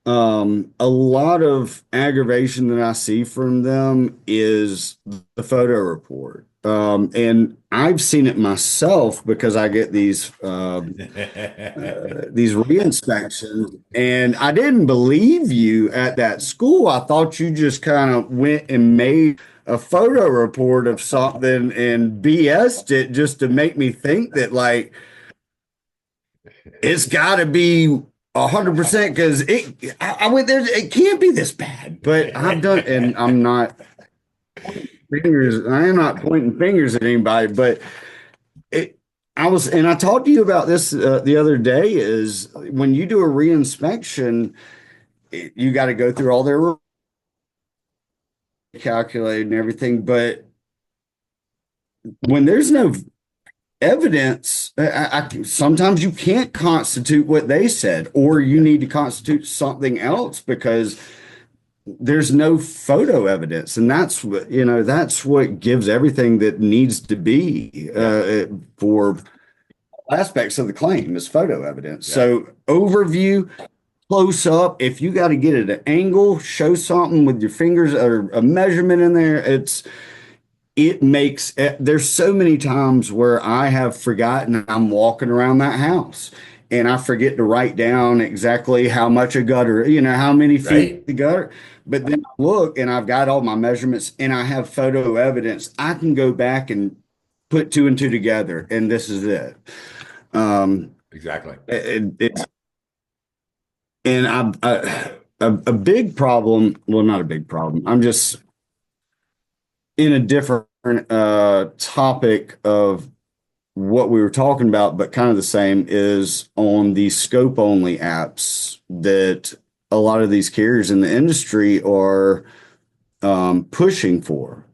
[SPEAKER 3] a lot of aggravation that I see from them is the photo report. And I've seen it myself because I get these re-inspections, and I didn't believe you at that school. I thought you just kind of went and made a photo report of something and BS'd it just to make me think that like it's got to be 100% because I went there. It can't be this bad, but I've done, and I'm not fingers. I am not pointing fingers at anybody, but and I talked to you about this the other day. Is when you do a reinspection, you got to go through all their calculated and everything, but when there's no evidence, sometimes you can't constitute what they said, or you need to constitute something else because there's no photo evidence, and that's what gives everything that needs to be for aspects of the claim is photo evidence. Yeah. So overview, close up, if you got to get at an angle, show something with your fingers or a measurement in there, there's so many times where I have forgotten I'm walking around that house and I forget to write down exactly how much a gutter, how many feet the gutter. But then I look and I've got all my measurements and I have photo evidence. I can go back and put 2 and 2 together, and this is it.
[SPEAKER 2] Exactly.
[SPEAKER 3] A big problem, well, not a big problem. I'm just in a different topic of what we were talking about, but kind of the same, is on the scope only apps that a lot of these carriers in the industry are pushing for,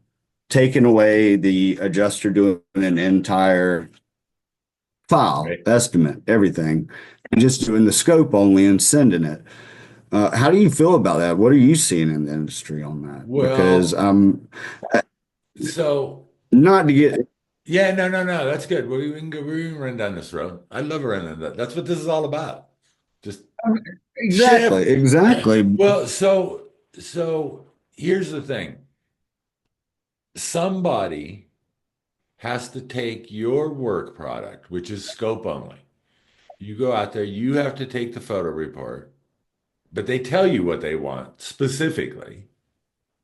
[SPEAKER 3] taking away the adjuster doing an entire file,
[SPEAKER 2] right?
[SPEAKER 3] estimate, everything, and just doing the scope only and sending it. How do you feel about that? What are you seeing in the industry on that? Because
[SPEAKER 2] Well, so
[SPEAKER 3] not to get
[SPEAKER 2] yeah, no, no, no, that's good. We can run down this road. I love running that. That's what this is all about. Just
[SPEAKER 3] exactly,
[SPEAKER 2] shift.
[SPEAKER 3] exactly.
[SPEAKER 2] Well, so here's the thing. Somebody has to take your work product, which is scope only. You go out there, you have to take the photo report, but they tell you what they want specifically,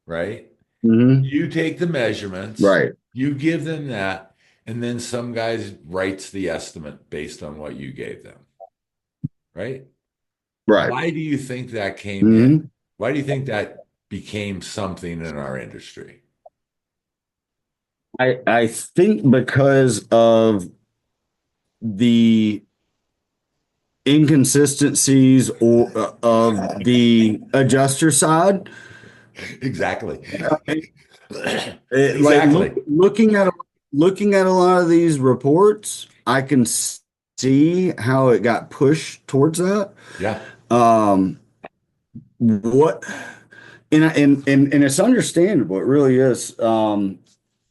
[SPEAKER 2] right?
[SPEAKER 3] Hmm.
[SPEAKER 2] You take the measurements,
[SPEAKER 3] Right.
[SPEAKER 2] you give them that, and then some guys writes the estimate based on what you gave them, right?
[SPEAKER 3] Right.
[SPEAKER 2] Why do you think that came in?
[SPEAKER 3] Hmm.
[SPEAKER 2] Why do you think that became something in our industry?
[SPEAKER 3] I think because of the inconsistencies or of the adjuster side.
[SPEAKER 2] Exactly.
[SPEAKER 3] Like
[SPEAKER 2] Exactly.
[SPEAKER 3] looking at a lot of these reports, I can see how it got pushed towards that.
[SPEAKER 2] Yeah,
[SPEAKER 3] Um, what and it's understandable. It really is.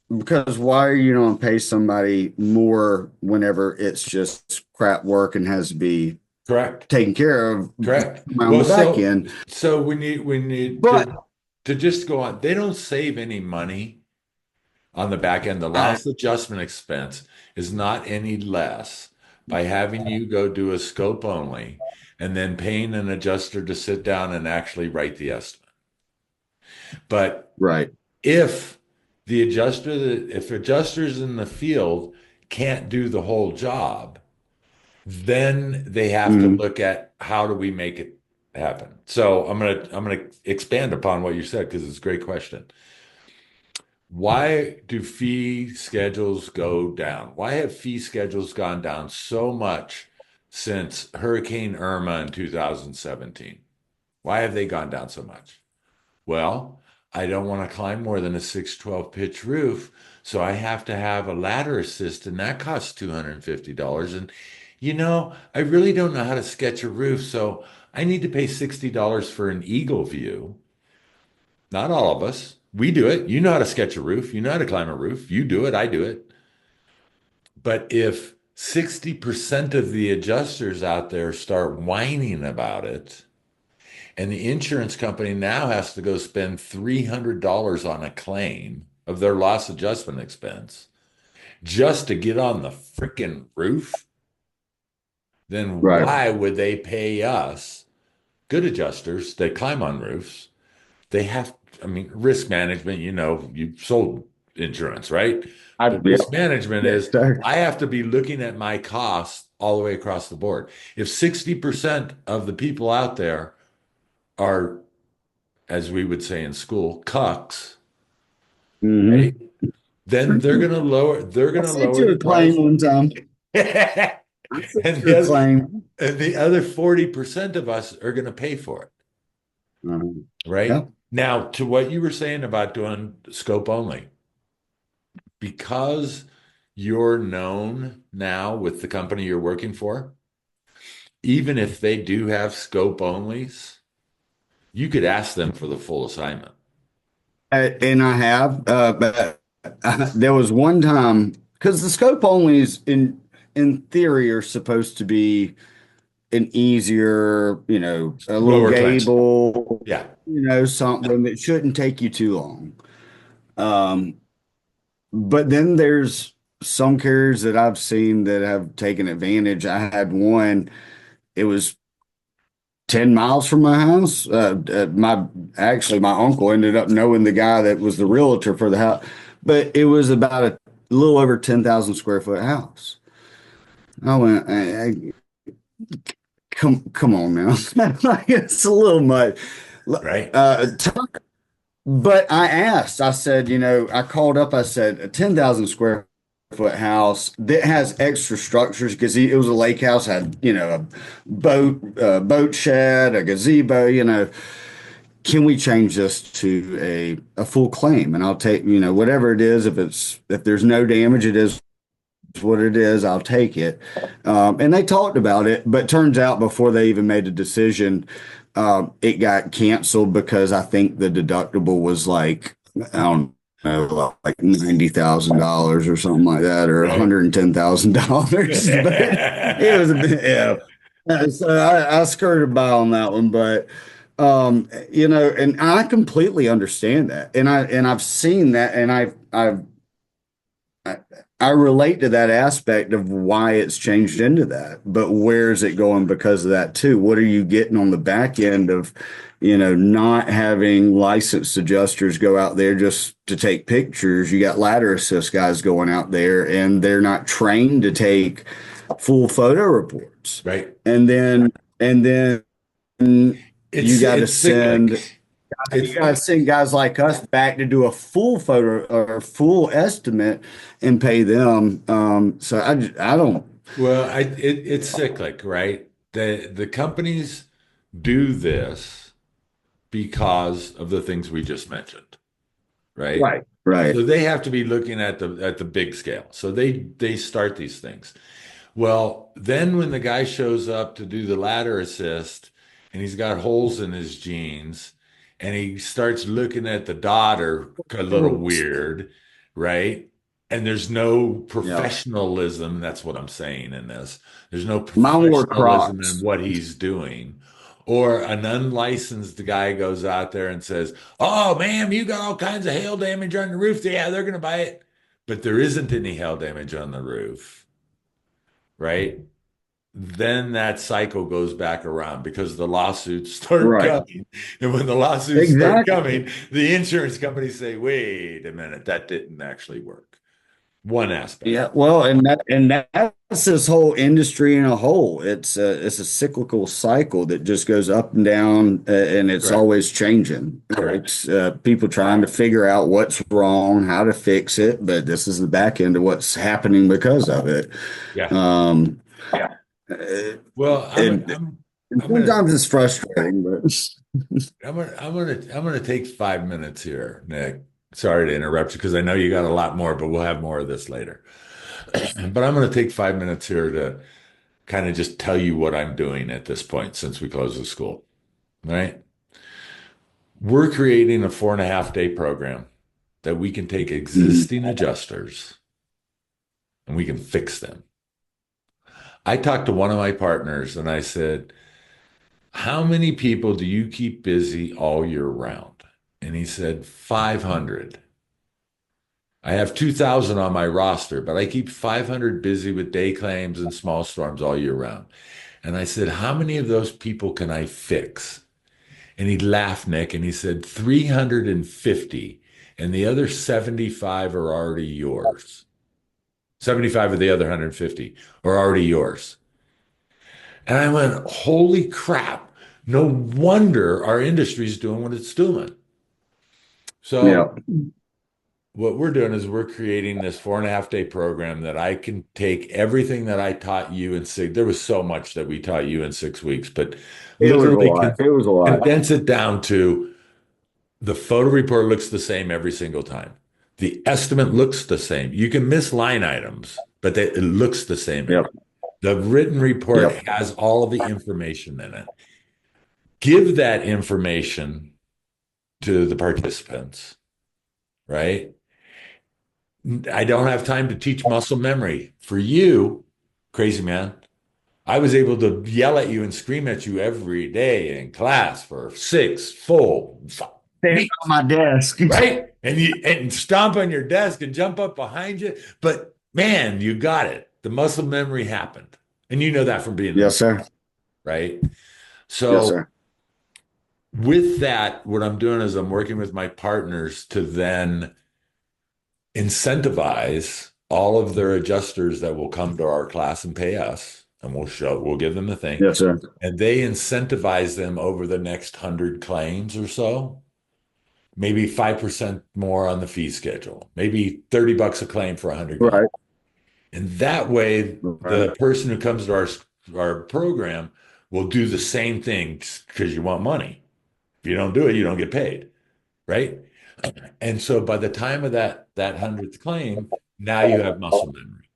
[SPEAKER 3] Because why are you going to pay somebody more whenever it's just crap work and has to be
[SPEAKER 2] correct.
[SPEAKER 3] taken care of
[SPEAKER 2] Correct.
[SPEAKER 3] on
[SPEAKER 2] Well,
[SPEAKER 3] the back
[SPEAKER 2] so
[SPEAKER 3] end?
[SPEAKER 2] so we need
[SPEAKER 3] But
[SPEAKER 2] to just go on. They don't save any money on the back end. The
[SPEAKER 3] I
[SPEAKER 2] loss adjustment expense is not any less by having you go do a scope only and then paying an adjuster to sit down and actually write the estimate. But
[SPEAKER 3] right.
[SPEAKER 2] if if adjusters in the field can't do the whole job, then they have to
[SPEAKER 3] Mhm.
[SPEAKER 2] look at how do we make it happen. So I'm gonna expand upon what you said because it's a great question. Why do fee schedules go down? Why have fee schedules gone down so much since Hurricane Irma in 2017? Why have they gone down so much? Well, I don't want to climb more than a 612 pitch roof, so I have to have a ladder assist, and that costs $250. And I really don't know how to sketch a roof, so I need to pay $60 for an eagle view. Not all of us. We do it. You know how to sketch a roof. You know how to climb a roof. You do it. I do it. But if 60% of the adjusters out there start whining about it, and the insurance company now has to go spend $300 on a claim of their loss adjustment expense just to get on the freaking roof, then
[SPEAKER 3] Right.
[SPEAKER 2] why would they pay us, good adjusters that climb on roofs? They have, I mean, risk management, you sold insurance, right? But
[SPEAKER 3] Yep.
[SPEAKER 2] risk management
[SPEAKER 3] Yes,
[SPEAKER 2] is
[SPEAKER 3] sir.
[SPEAKER 2] I have to be looking at my costs all the way across the board. If 60% of the people out there are, as we would say in school, cucks, right?
[SPEAKER 3] Hmm.
[SPEAKER 2] Then they're
[SPEAKER 3] I
[SPEAKER 2] gonna
[SPEAKER 3] sent
[SPEAKER 2] lower
[SPEAKER 3] you
[SPEAKER 2] the
[SPEAKER 3] a claim
[SPEAKER 2] price.
[SPEAKER 3] one time.
[SPEAKER 2] and
[SPEAKER 3] I sent you a
[SPEAKER 2] the other
[SPEAKER 3] claim.
[SPEAKER 2] and the other 40% of us are gonna pay for it, right?
[SPEAKER 3] Yeah.
[SPEAKER 2] Now, to what you were saying about doing scope only, because you're known now with the company you're working for, even if they do have scope onlys, you could ask them for the full assignment.
[SPEAKER 3] And I have, but there was one time because the scope onlys in theory are supposed to be an easier, a little
[SPEAKER 2] Lower claims.
[SPEAKER 3] gable,
[SPEAKER 2] Yeah.
[SPEAKER 3] something that shouldn't take you too long. Um, but then there's some carriers that I've seen that have taken advantage. I had one, it was 10 miles from my house. My uncle ended up knowing the guy that was the realtor for the house, but it was about a little over 10,000 square foot house. I went, come on now. Like, it's a little much.
[SPEAKER 2] Right.
[SPEAKER 3] Uh, but I asked, I said, I called up, I said, a 10,000 square foot house that has extra structures because it was a lake house, had, a boat shed, a gazebo, can we change this to a full claim? And I'll take, whatever it is, if there's no damage, it is what it is. I'll take it. And they talked about it, but turns out before they even made a decision, it got canceled because I think the deductible was like, I don't know, like $90,000 or something like that, or
[SPEAKER 2] Right.
[SPEAKER 3] $110,000. But it was a bit, yeah. So I skirted by on that one, but and I completely understand that, and I've seen that, and I I relate to that aspect of why it's changed into that. But where is it going because of that too? What are you getting on the back end of, not having licensed adjusters go out there just to take pictures? You got ladder assist guys going out there and they're not trained to take full photo reports.
[SPEAKER 2] Right.
[SPEAKER 3] And then you got to
[SPEAKER 2] It's cyclic.
[SPEAKER 3] send you
[SPEAKER 2] It's
[SPEAKER 3] gotta send guys like us back to do a full photo or full estimate and pay them. So I don't.
[SPEAKER 2] well, it's cyclic, right? The companies do this because of the things we just mentioned, right?
[SPEAKER 3] Right. Right.
[SPEAKER 2] So they have to be looking at the big scale. So they start these things. Well, then when the guy shows up to do the ladder assist and he's got holes in his jeans and he starts looking at the daughter a little weird, right? And there's no
[SPEAKER 3] Yeah.
[SPEAKER 2] professionalism. That's what I'm saying in this. There's no
[SPEAKER 3] Mine wore
[SPEAKER 2] professionalism in
[SPEAKER 3] Crocs.
[SPEAKER 2] what he's doing. Or an unlicensed guy goes out there and says, "Oh, ma'am, you got all kinds of hail damage on the roof." Yeah, they're going to buy it. But there isn't any hail damage on the roof, right? Then that cycle goes back around because the lawsuits start
[SPEAKER 3] Right.
[SPEAKER 2] coming. And when the lawsuits start
[SPEAKER 3] Exactly.
[SPEAKER 2] coming, the insurance companies say, wait a minute, that didn't actually work. One aspect.
[SPEAKER 3] Yeah. Well, and that's this whole industry in a whole. It's a cyclical cycle that just goes up and down, and it's
[SPEAKER 2] Correct.
[SPEAKER 3] always changing.
[SPEAKER 2] Correct.
[SPEAKER 3] It's people trying to figure out what's wrong, how to fix it, but this is the back end of what's happening because of it.
[SPEAKER 2] Yeah.
[SPEAKER 3] Um,
[SPEAKER 2] Well,
[SPEAKER 3] and
[SPEAKER 2] I'm gonna
[SPEAKER 3] sometimes it's frustrating, but
[SPEAKER 2] I'm gonna take 5 minutes here, Nick. Sorry to interrupt you because I know you got a lot more, but we'll have more of this later. But I'm gonna take 5 minutes here to kind of just tell you what I'm doing at this point since we closed the school. All right. We're creating a 4.5 day program that we can take
[SPEAKER 3] Mhm.
[SPEAKER 2] existing adjusters and we can fix them. I talked to one of my partners and I said, how many people do you keep busy all year round? And he said, 500. I have 2,000 on my roster, but I keep 500 busy with day claims and small storms all year round. And I said, how many of those people can I fix? And he laughed, Nick, and he said, 350. And the other 75 are already yours. 75 of the other 150 are already yours. And I went, holy crap. No wonder our industry is doing what it's doing.
[SPEAKER 3] Yeah,
[SPEAKER 2] So what we're doing is we're creating this 4.5 day program that I can take everything that I taught you in six. There was so much that we taught you in 6 weeks, but
[SPEAKER 3] it was a
[SPEAKER 2] literally
[SPEAKER 3] lot. It was a lot.
[SPEAKER 2] condense it down to the photo report looks the same every single time. The estimate looks the same. You can miss line items, but it looks the same.
[SPEAKER 3] Yep.
[SPEAKER 2] The written report
[SPEAKER 3] Yep.
[SPEAKER 2] has all of the information in it. Give that information to the participants, right? I don't have time to teach muscle memory. For you, crazy man, I was able to yell at you and scream at you every day in class for 6 full
[SPEAKER 3] Stand
[SPEAKER 2] weeks,
[SPEAKER 3] on my desk.
[SPEAKER 2] right? And stomp on your desk and jump up behind you. But man, you got it. The muscle memory happened. And you know that from being in the
[SPEAKER 3] Yes,
[SPEAKER 2] field,
[SPEAKER 3] sir.
[SPEAKER 2] right?
[SPEAKER 3] Yes,
[SPEAKER 2] So
[SPEAKER 3] sir.
[SPEAKER 2] with that, what I'm doing is I'm working with my partners to then incentivize all of their adjusters that will come to our class and pay us, and we'll give them the thing,
[SPEAKER 3] Yes, sir.
[SPEAKER 2] and they incentivize them over the next 100 claims or so, maybe 5% more on the fee schedule, maybe $30 a claim for 100 claims.
[SPEAKER 3] Right.
[SPEAKER 2] And that way,
[SPEAKER 3] Right.
[SPEAKER 2] the person who comes to our program will do the same thing because you want money. If you don't do it, you don't get paid, right? And so by the time of that 100th claim, now you have muscle memory.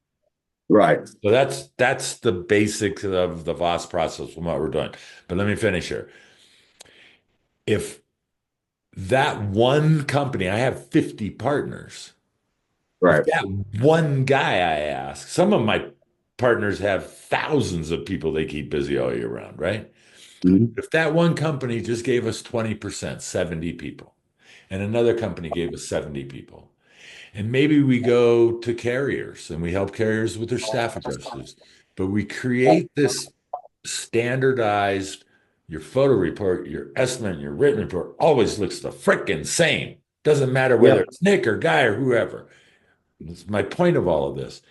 [SPEAKER 3] Right.
[SPEAKER 2] So that's the basics of the VOS process from what we're doing. But let me finish here. If that one company, I have 50 partners. If
[SPEAKER 3] Right.
[SPEAKER 2] that one guy I ask, some of my partners have thousands of people they keep busy all year round, right?
[SPEAKER 3] Mhm.
[SPEAKER 2] If that one company just gave us 20%, 70 people, and another company gave us 70 people, and maybe we go to carriers and we help carriers with their staff adjusters, but we create this standardized, your photo report, your estimate, your written report always looks the frickin' same. Doesn't matter whether
[SPEAKER 3] Yep.
[SPEAKER 2] it's Nick or Guy or whoever. That's my point of all of this.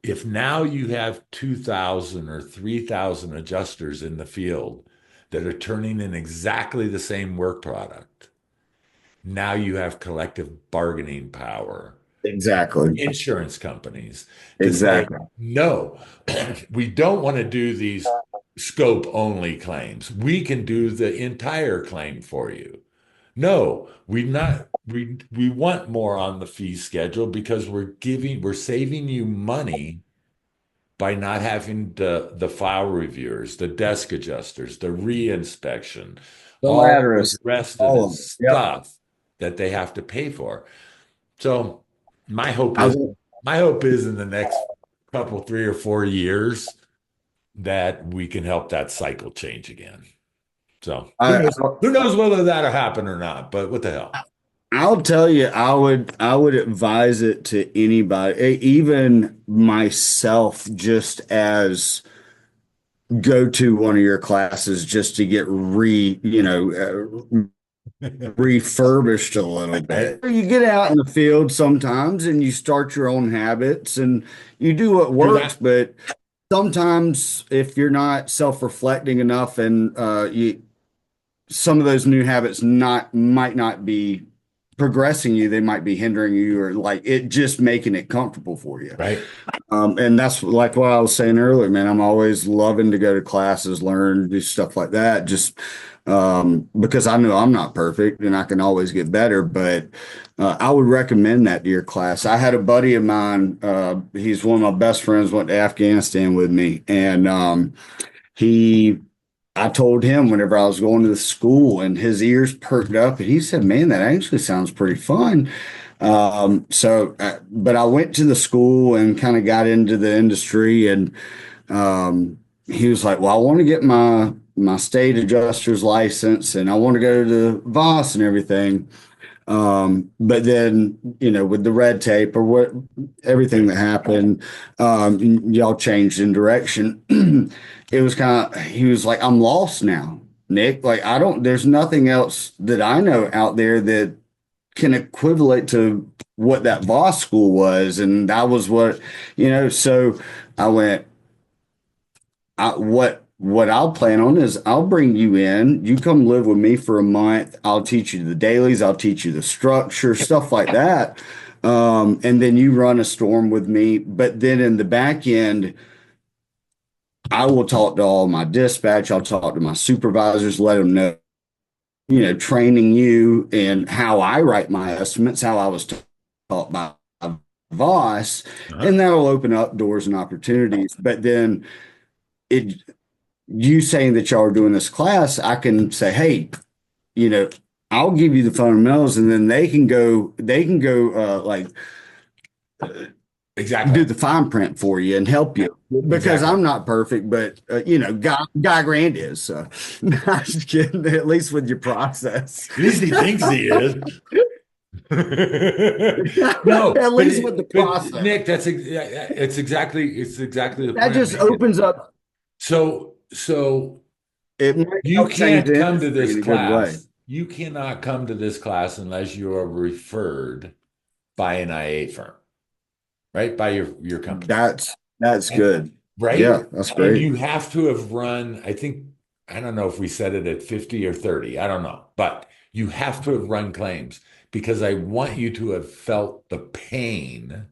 [SPEAKER 2] If now you have 2,000 or 3,000 adjusters in the field that are turning in exactly the same work product, now you have collective bargaining power
[SPEAKER 3] Exactly.
[SPEAKER 2] insurance companies to say,
[SPEAKER 3] Exactly.
[SPEAKER 2] no, we don't want to do these scope only claims. We can do the entire claim for you. No, we want more on the fee schedule because we're saving you money by not having the file reviewers, the desk adjusters, the reinspection,
[SPEAKER 3] The
[SPEAKER 2] all
[SPEAKER 3] ladder
[SPEAKER 2] the
[SPEAKER 3] is
[SPEAKER 2] rest of
[SPEAKER 3] all
[SPEAKER 2] this
[SPEAKER 3] of it. Yep.
[SPEAKER 2] stuff that they have to pay for. So my hope
[SPEAKER 3] I
[SPEAKER 2] is
[SPEAKER 3] was,
[SPEAKER 2] my hope is in the next couple, 3 or 4 years that we can help that cycle change again. So who
[SPEAKER 3] I,
[SPEAKER 2] knows? Who knows whether that'll happen or not? But what the hell?
[SPEAKER 3] I'll tell you, I would advise it to anybody, even myself, just as go to one of your classes just to get refurbished a little
[SPEAKER 2] Right?
[SPEAKER 3] bit. You get out in the field sometimes and you start your own habits and you do what
[SPEAKER 2] Do
[SPEAKER 3] works,
[SPEAKER 2] that.
[SPEAKER 3] but sometimes if you're not self-reflecting enough and some of those new habits not might not be progressing you, they might be hindering you or like it just making it comfortable for you.
[SPEAKER 2] Right?
[SPEAKER 3] And that's like what I was saying earlier, man. I'm always loving to go to classes, learn, do stuff like that, just because I know I'm not perfect and I can always get better. But I would recommend that to your class. I had a buddy of mine, he's one of my best friends, went to Afghanistan with me, and he I told him whenever I was going to the school and his ears perked up and he said, man, that actually sounds pretty fun. But I went to the school and kind of got into the industry and he was like, well, I want to get my state adjuster's license and I want to go to VOS and everything. But then, with the red tape or what everything that happened, y'all changed in direction. It was he was like, I'm lost now, Nick. Like, there's nothing else that I know out there that can equivalent to what that boss school was. And that was so I went, what I'll plan on is I'll bring you in. You come live with me for a month. I'll teach you the dailies. I'll teach you the structure, stuff like that. And then you run a storm with me. But then in the back end, I will talk to all my dispatch. I'll talk to my supervisors, let them know, training you and how I write my estimates, how I was taught by Voss,
[SPEAKER 2] Uh-huh.
[SPEAKER 3] and that'll open up doors and opportunities. But then it you saying that y'all are doing this class, I can say, hey, you know, I'll give you the fundamentals, and then they can go
[SPEAKER 2] Exactly.
[SPEAKER 3] do the fine print for you and help you because
[SPEAKER 2] Exactly.
[SPEAKER 3] I'm not perfect, but Guy Grand is. So I'm just kidding. At least with your process,
[SPEAKER 2] At least he thinks he is. No,
[SPEAKER 3] at least with the
[SPEAKER 2] but
[SPEAKER 3] process,
[SPEAKER 2] Nick, it's exactly the
[SPEAKER 3] that
[SPEAKER 2] point I'm
[SPEAKER 3] just
[SPEAKER 2] making.
[SPEAKER 3] opens up.
[SPEAKER 2] So
[SPEAKER 3] It might
[SPEAKER 2] you
[SPEAKER 3] help change
[SPEAKER 2] can't
[SPEAKER 3] the
[SPEAKER 2] come to
[SPEAKER 3] industry
[SPEAKER 2] this
[SPEAKER 3] in a good way.
[SPEAKER 2] class. You cannot come to this class unless you are referred by an IA firm, right? By your company.
[SPEAKER 3] That's good.
[SPEAKER 2] Right?
[SPEAKER 3] Yeah, that's
[SPEAKER 2] And
[SPEAKER 3] great.
[SPEAKER 2] you have to have run, I don't know if we said it at 50 or 30, I don't know, but you have to have run claims because I want you to have felt the pain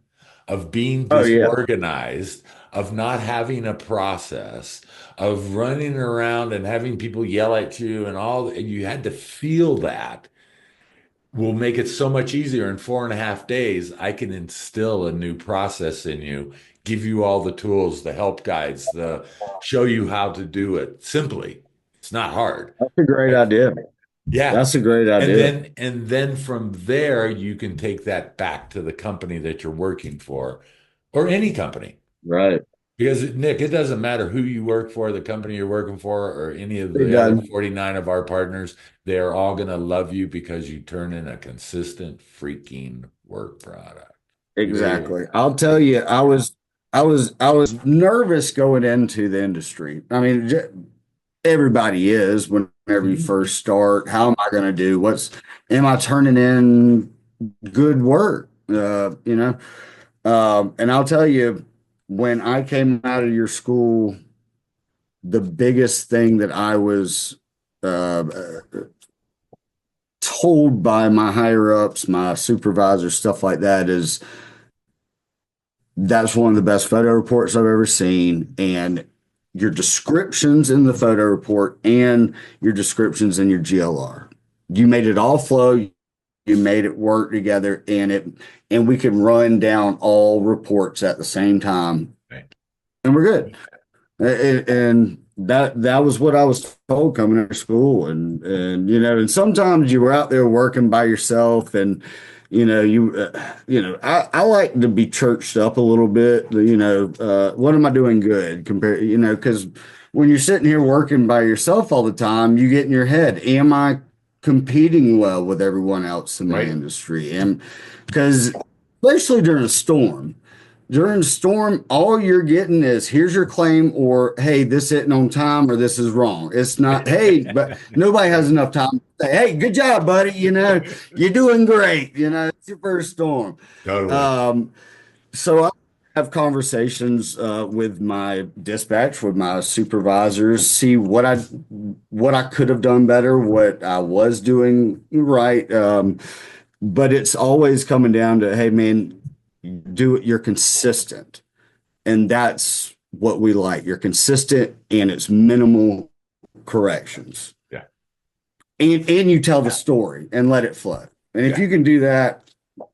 [SPEAKER 2] of being
[SPEAKER 3] Oh yeah.
[SPEAKER 2] disorganized, of not having a process, of running around and having people yell at you and all, and you had to feel that. will make it so much easier. In 4.5 days, I can instill a new process in you, give you all the tools, the help guides, the show you how to do it simply. It's not hard.
[SPEAKER 3] That's a great
[SPEAKER 2] Right?
[SPEAKER 3] idea.
[SPEAKER 2] Yeah.
[SPEAKER 3] That's a great
[SPEAKER 2] And
[SPEAKER 3] idea.
[SPEAKER 2] then from there, you can take that back to the company that you're working for or any company.
[SPEAKER 3] Right.
[SPEAKER 2] Because Nick, it doesn't matter who you work for, the company you're working for, or any of
[SPEAKER 3] It
[SPEAKER 2] the other
[SPEAKER 3] does.
[SPEAKER 2] 49 of our partners, they're all going to love you because you turn in a consistent freaking work product. Period.
[SPEAKER 3] Exactly. I'll tell you, I was nervous going into the industry. I mean, everybody is whenever you
[SPEAKER 2] Mhm.
[SPEAKER 3] first start. How am I going to do? Am I turning in good work? And I'll tell you, when I came out of your school, the biggest thing that I was uh, told by my higher ups, my supervisors, stuff like that, is that's one of the best photo reports I've ever seen. And your descriptions in the photo report and your descriptions in your GLR, you made it all flow. You made it work together, and we can run down all reports at the same time,
[SPEAKER 2] Right.
[SPEAKER 3] and we're good. And that was what I was told coming to school. And sometimes you were out there working by yourself, and I like to be churched up a little bit. What am I doing good compared? Because when you're sitting here working by yourself all the time, you get in your head, am I competing well with everyone else in my
[SPEAKER 2] Right.
[SPEAKER 3] industry? And because especially during a storm, all you're getting is here's your claim, or hey, this isn't on time, or this is wrong. It's not, hey, but nobody has enough time to say, hey, good job, buddy. You're doing great. It's your first storm.
[SPEAKER 2] Totally.
[SPEAKER 3] Um, so I have conversations with my dispatch, with my supervisors, see what I could have done better, what I was doing right. But it's always coming down to, hey, man, do it. You're consistent, and that's what we like. You're consistent, and it's minimal corrections,
[SPEAKER 2] Yeah.
[SPEAKER 3] and you tell the story and let it flow. And if
[SPEAKER 2] Yeah.
[SPEAKER 3] you can do that,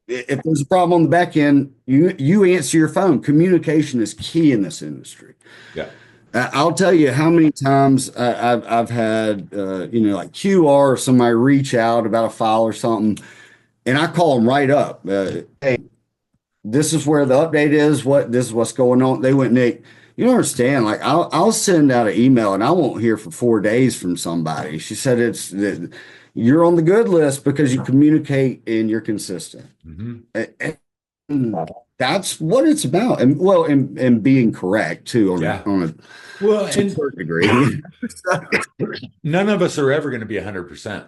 [SPEAKER 3] if there's a problem on the back end, you answer your phone. Communication is key in this industry.
[SPEAKER 2] Yeah.
[SPEAKER 3] I'll tell you how many times I've had like QR or somebody reach out about a file or something, and I call them right up. Hey, this is where the update is. This is what's going on. They went, Nick, you don't understand. Like I'll send out an email and I won't hear for 4 days from somebody. She said you're on the good list because you communicate and you're consistent.
[SPEAKER 2] Mhm.
[SPEAKER 3] And that's what it's about. And well, and being correct too
[SPEAKER 2] Yeah.
[SPEAKER 3] on a
[SPEAKER 2] Well,
[SPEAKER 3] to a
[SPEAKER 2] and
[SPEAKER 3] certain degree.
[SPEAKER 2] none of us are ever going to be 100%.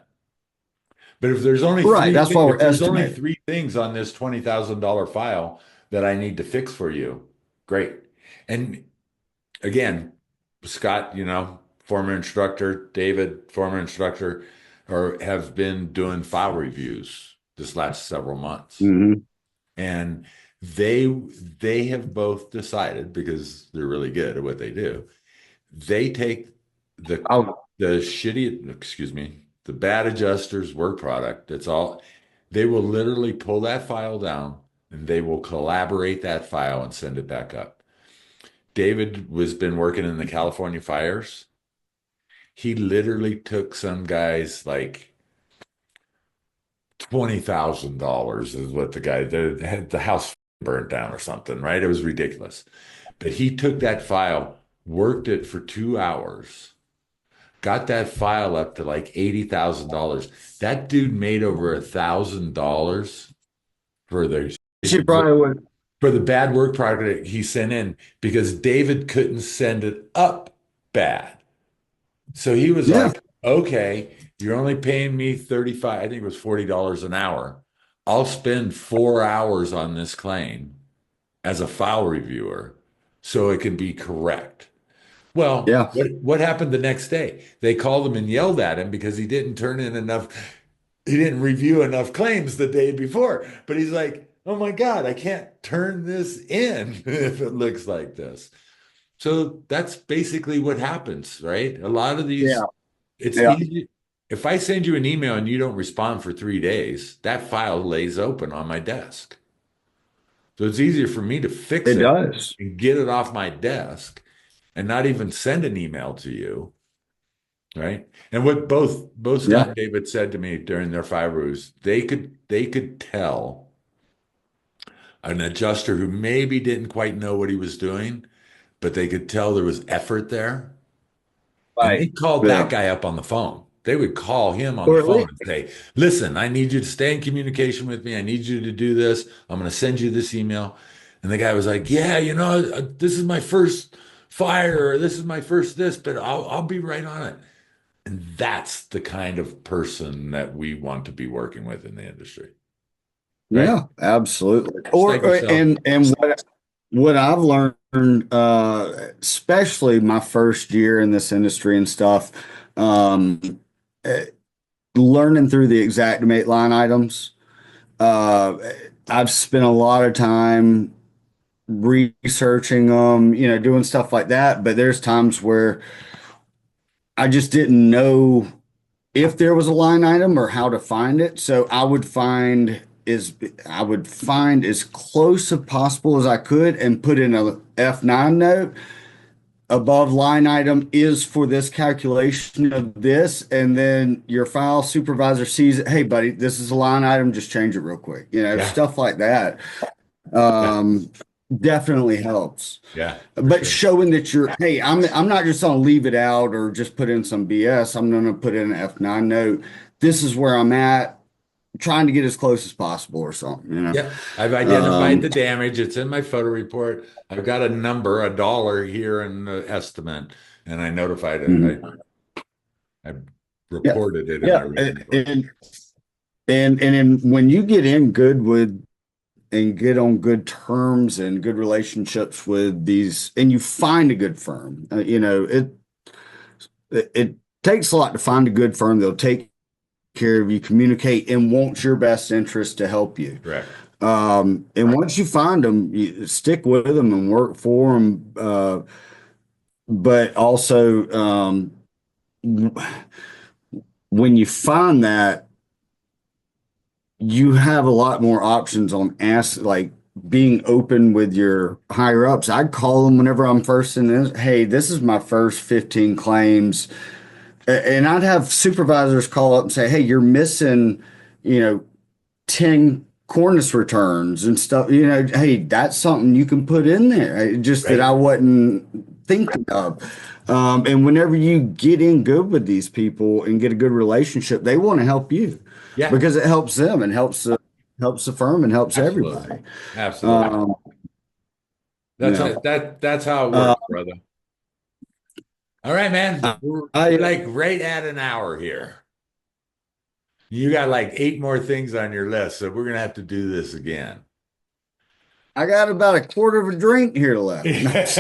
[SPEAKER 2] But if there's only
[SPEAKER 3] Right. That's why
[SPEAKER 2] if
[SPEAKER 3] we're
[SPEAKER 2] there's only
[SPEAKER 3] estimating.
[SPEAKER 2] three things on this $20,000 file that I need to fix for you, great. And again, Scott, former instructor, David, former instructor, or have been doing file reviews this last several months.
[SPEAKER 3] Mhm.
[SPEAKER 2] And they have both decided, because they're really good at what they do, they take the
[SPEAKER 3] I'll,
[SPEAKER 2] the shitty, excuse me, the bad adjusters work product. That's all. They will literally pull that file down and they will collaborate that file and send it back up. David was been working in the California fires. He literally took some guys like $20,000 is what the house burned down or something, right? It was ridiculous. But he took that file, worked it for 2 hours, got that file up to like $80,000. That dude made over $1,000 for the
[SPEAKER 3] she probably would.
[SPEAKER 2] for the bad work product that he sent in because David couldn't send it up bad. So he was
[SPEAKER 3] Yeah.
[SPEAKER 2] like, okay, you're only paying me 35, I think it was $40 an hour. I'll spend 4 hours on this claim as a file reviewer so it can be correct. Well,
[SPEAKER 3] Yeah.
[SPEAKER 2] what happened the next day? They called him and yelled at him because he didn't review enough claims the day before. But he's like, oh my God, I can't turn this in if it looks like this. So that's basically what happens, right? A lot of these,
[SPEAKER 3] Yeah.
[SPEAKER 2] it's
[SPEAKER 3] Yeah.
[SPEAKER 2] easy. if I send you an email and you don't respond for 3 days, that file lays open on my desk. So it's easier for me to fix
[SPEAKER 3] It
[SPEAKER 2] it
[SPEAKER 3] does.
[SPEAKER 2] and get it off my desk and not even send an email to you, right? And what both Scott
[SPEAKER 3] Yeah.
[SPEAKER 2] and David said to me during their five roos, they could tell an adjuster who maybe didn't quite know what he was doing, but they could tell there was effort there. And they
[SPEAKER 3] Right.
[SPEAKER 2] called that
[SPEAKER 3] Yeah.
[SPEAKER 2] guy up on the phone. They would call him on the
[SPEAKER 3] Or at
[SPEAKER 2] phone
[SPEAKER 3] least,
[SPEAKER 2] and say, listen, I need you to stay in communication with me. I need you to do this. I'm going to send you this email. And the guy was like, yeah, this is my first fire, or this is my first this, but I'll be right on it. And that's the kind of person that we want to be working with in the industry, right?
[SPEAKER 3] yeah, absolutely.
[SPEAKER 2] Just like yourself.
[SPEAKER 3] And what I've learned, especially my first year in this industry and stuff, um, eh, learning through the Xactimate line items. Uh, I've spent a lot of time researching them, doing stuff like that. But there's times where I just didn't know if there was a line item or how to find it. So I would find as close as possible as I could and put in a F9 note above line item is for this calculation of this, and then your file supervisor sees it. Hey, buddy, this is a line item. Just change it real quick.
[SPEAKER 2] Yeah.
[SPEAKER 3] Stuff like that.
[SPEAKER 2] Yeah.
[SPEAKER 3] Um, Definitely helps.
[SPEAKER 2] Yeah, for
[SPEAKER 3] But
[SPEAKER 2] sure.
[SPEAKER 3] showing that hey, I'm not just gonna leave it out or just put in some BS. I'm gonna put in an F9 note. This is where I'm at, trying to get as close as possible or something.
[SPEAKER 2] Yeah, I've identified
[SPEAKER 3] Um,
[SPEAKER 2] the damage. It's in my photo report. I've got a number, a dollar here in the estimate, and I notified it.
[SPEAKER 3] mhm.
[SPEAKER 2] I
[SPEAKER 3] Yeah,
[SPEAKER 2] reported it in my
[SPEAKER 3] yeah,
[SPEAKER 2] written report.
[SPEAKER 3] and then when you get in good with and get on good terms and good relationships with these, and you find a good firm, it takes a lot to find a good firm. They'll take care of you, communicate, and wants your best interest to help you.
[SPEAKER 2] Correct.
[SPEAKER 3] And once you find them, you stick with them and work for them. But also, when you find that, you have a lot more options on like being open with your higher ups. I'd call them whenever I'm first in this. Hey, this is my first 15 claims. And I'd have supervisors call up and say, hey, you're missing, you know, 10 cornice returns and stuff. Hey, that's something you can put in there. Just that
[SPEAKER 2] Right.
[SPEAKER 3] I wasn't thinking of. And whenever you get in good with these people and get a good relationship, they want to help you
[SPEAKER 2] Yeah,
[SPEAKER 3] because it helps them and helps the firm and helps
[SPEAKER 2] absolutely.
[SPEAKER 3] everybody.
[SPEAKER 2] Absolutely.
[SPEAKER 3] Um,
[SPEAKER 2] That's
[SPEAKER 3] yeah.
[SPEAKER 2] that's how it
[SPEAKER 3] Uh,
[SPEAKER 2] works, brother. All right, man.
[SPEAKER 3] I,
[SPEAKER 2] We're
[SPEAKER 3] I
[SPEAKER 2] like right at an hour here. You got like 8 more things on your list, so we're gonna have to do this again.
[SPEAKER 3] I got about a quarter of a drink here left.
[SPEAKER 2] Wait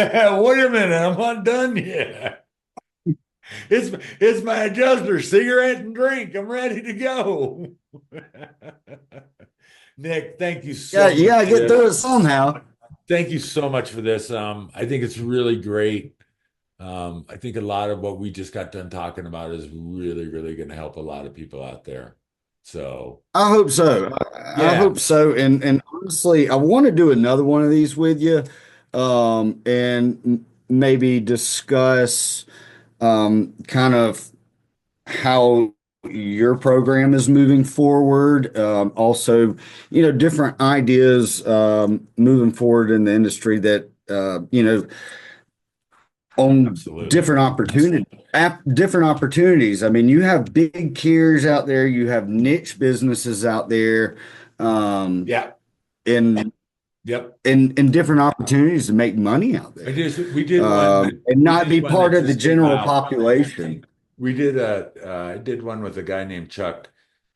[SPEAKER 2] a minute, I'm not done yet. It's my adjuster, cigarette and drink. I'm ready to go. Nick, thank you
[SPEAKER 3] Yeah,
[SPEAKER 2] so
[SPEAKER 3] you
[SPEAKER 2] much
[SPEAKER 3] gotta
[SPEAKER 2] for
[SPEAKER 3] get through
[SPEAKER 2] this.
[SPEAKER 3] it somehow.
[SPEAKER 2] Thank you so much for this. I think it's really great. I think a lot of what we just got done talking about is really, really going to help a lot of people out there. So,
[SPEAKER 3] I hope so. I
[SPEAKER 2] yeah,
[SPEAKER 3] hope so. And honestly, I want to do another one of these with you, and maybe discuss kind of how your program is moving forward. Also, different ideas moving forward in the industry that on
[SPEAKER 2] absolutely.
[SPEAKER 3] different opportunities. I mean, you have big carriers out there, you have niche businesses out there, um,
[SPEAKER 2] Yeah,
[SPEAKER 3] in
[SPEAKER 2] yep.
[SPEAKER 3] different opportunies to make money out there,
[SPEAKER 2] We
[SPEAKER 3] and not
[SPEAKER 2] did
[SPEAKER 3] be
[SPEAKER 2] one that
[SPEAKER 3] part of the
[SPEAKER 2] just came
[SPEAKER 3] general
[SPEAKER 2] out.
[SPEAKER 3] population.
[SPEAKER 2] I did one with a guy named Chuck,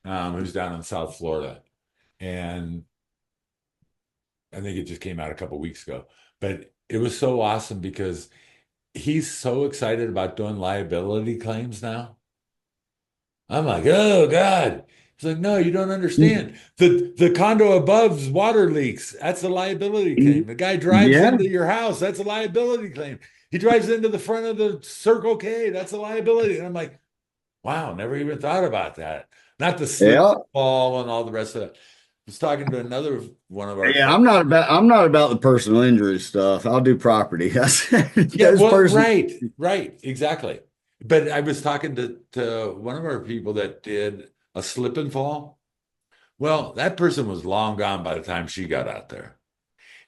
[SPEAKER 2] who's down in South Florida, and I think it just came out a couple weeks ago. But it was so awesome because he's so excited about doing liability claims now. I'm like, oh God. He's like, no, you don't understand. The condo above's water leaks. That's a liability claim. The guy drives
[SPEAKER 3] Yeah,
[SPEAKER 2] into your house. That's a liability claim. He drives into the front of the Circle K. That's a liability. And I'm like, Wow, never even thought about that. Not the slip
[SPEAKER 3] Yeah.
[SPEAKER 2] and fall and all the rest of it. I was talking to another one of our
[SPEAKER 3] Yeah,
[SPEAKER 2] friends.
[SPEAKER 3] I'm not about the personal injury stuff. I'll do property.
[SPEAKER 2] Yeah,
[SPEAKER 3] Those
[SPEAKER 2] well,
[SPEAKER 3] person.
[SPEAKER 2] right, exactly. But I was talking to one of our people that did a slip and fall. Well, that person was long gone by the time she got out there.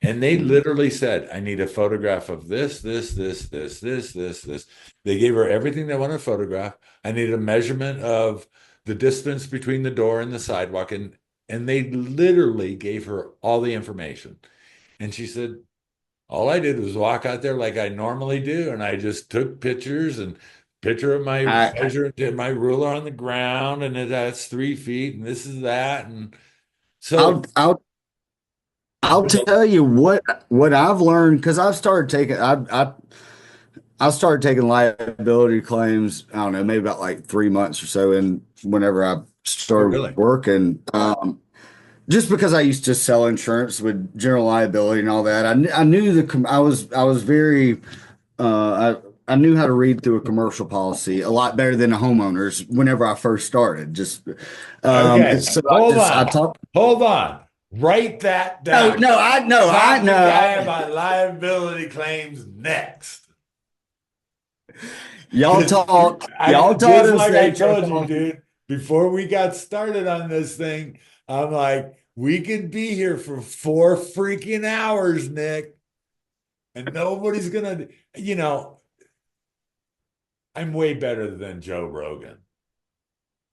[SPEAKER 2] And they literally said, I need a photograph of this. They gave her everything they wanted to photograph. I need a measurement of the distance between the door and the sidewalk. And they literally gave her all the information. And she said, all I did was walk out there like I normally do. And I just took pictures and picture of my
[SPEAKER 3] I
[SPEAKER 2] measure, did my ruler on the ground, and that's 3 feet, and this is that. And
[SPEAKER 3] I'll
[SPEAKER 2] so,
[SPEAKER 3] I'll I'll tell you what I've learned because I started taking liability claims. I don't know, maybe about like 3 months or so, and whenever I
[SPEAKER 2] oh,
[SPEAKER 3] started
[SPEAKER 2] really?
[SPEAKER 3] working, just because I used to sell insurance with general liability and all that, I knew I was very I knew how to read through a commercial policy a lot better than a homeowner's whenever I first started. Just
[SPEAKER 2] Okay,
[SPEAKER 3] so
[SPEAKER 2] hold
[SPEAKER 3] I
[SPEAKER 2] on.
[SPEAKER 3] talked.
[SPEAKER 2] Hold on. Write that
[SPEAKER 3] No,
[SPEAKER 2] down.
[SPEAKER 3] no, I
[SPEAKER 2] Talk to the
[SPEAKER 3] know.
[SPEAKER 2] guy about liability claims next. Because
[SPEAKER 3] Y'all taught
[SPEAKER 2] just
[SPEAKER 3] us
[SPEAKER 2] like I
[SPEAKER 3] HR
[SPEAKER 2] told you,
[SPEAKER 3] policy.
[SPEAKER 2] dude, before we got started on this thing, I'm like, we could be here for 4 freaking hours, Nick, and nobody's gonna, you know, I'm way better than Joe Rogan,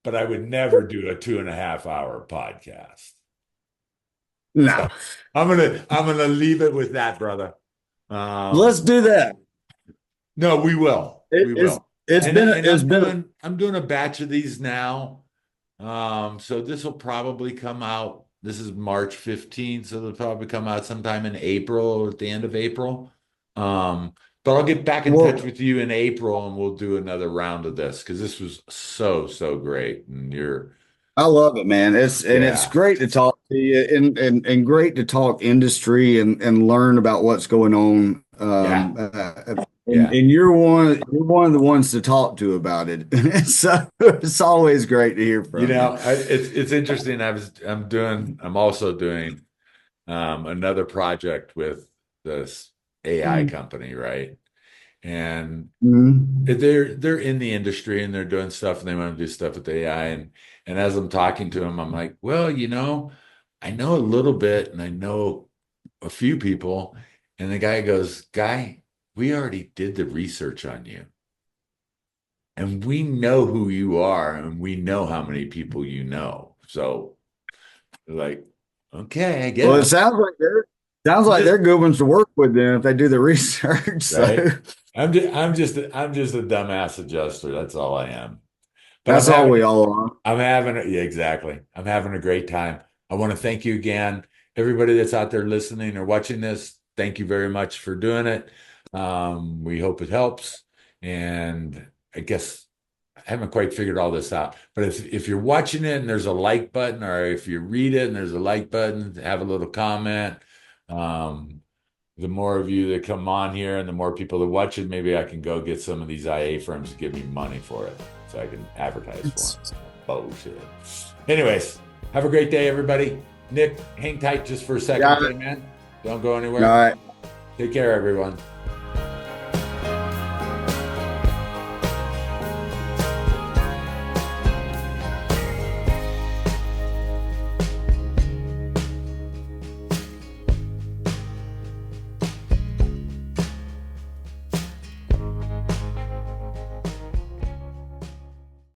[SPEAKER 2] but I would never do a 2.5 hour podcast.
[SPEAKER 3] No,
[SPEAKER 2] So I'm gonna leave it with that, brother.
[SPEAKER 3] let's do that.
[SPEAKER 2] No, we will.
[SPEAKER 3] It,
[SPEAKER 2] We will. And
[SPEAKER 3] it's been
[SPEAKER 2] I'm doing a batch of these now. So this will probably come out. This is March 15th, so they'll probably come out sometime in April or at the end of April. But I'll get back in touch
[SPEAKER 3] well.
[SPEAKER 2] with you in April and we'll do another round of this because this was so great. And you're
[SPEAKER 3] I love it, man. It's
[SPEAKER 2] yeah,
[SPEAKER 3] great to talk to you and great to talk industry and learn about what's going on.
[SPEAKER 2] yeah,
[SPEAKER 3] And
[SPEAKER 2] yeah.
[SPEAKER 3] you're one of the ones to talk to about it. So it's always great to hear
[SPEAKER 2] You
[SPEAKER 3] from you.
[SPEAKER 2] know, it's interesting. I'm also doing another project with this AI company, right? And
[SPEAKER 3] Mhm.
[SPEAKER 2] they're in the industry and they're doing stuff and they want to do stuff with AI. And as I'm talking to them, I'm like, well, I know a little bit and I know a few people. And the guy goes, Guy, we already did the research on you. And we know who you are and we know how many people you know. So like, okay, I
[SPEAKER 3] Well, it
[SPEAKER 2] guess.
[SPEAKER 3] sounds
[SPEAKER 2] I'm
[SPEAKER 3] like
[SPEAKER 2] just
[SPEAKER 3] they're good ones to work with then if they do the research. So
[SPEAKER 2] right. I'm just a dumbass adjuster. That's all I am. But
[SPEAKER 3] that's all we all are.
[SPEAKER 2] yeah, exactly. I'm having a great time. I want to thank you again. Everybody that's out there listening or watching this, thank you very much for doing it. We hope it helps. And I guess I haven't quite figured all this out. But if you're watching it and there's a like button, or if you read it and there's a like button, have a little comment. Um, the more of you that come on here and the more people that watch it, maybe I can go get some of these IA firms to give me money for it so I can advertise for them. Bullshit. Anyways, have a great day, everybody. Nick, hang tight just for a second,
[SPEAKER 3] Got
[SPEAKER 2] okay,
[SPEAKER 3] it.
[SPEAKER 2] man? Don't go
[SPEAKER 3] All
[SPEAKER 2] anywhere.
[SPEAKER 3] right.
[SPEAKER 2] Take care, everyone.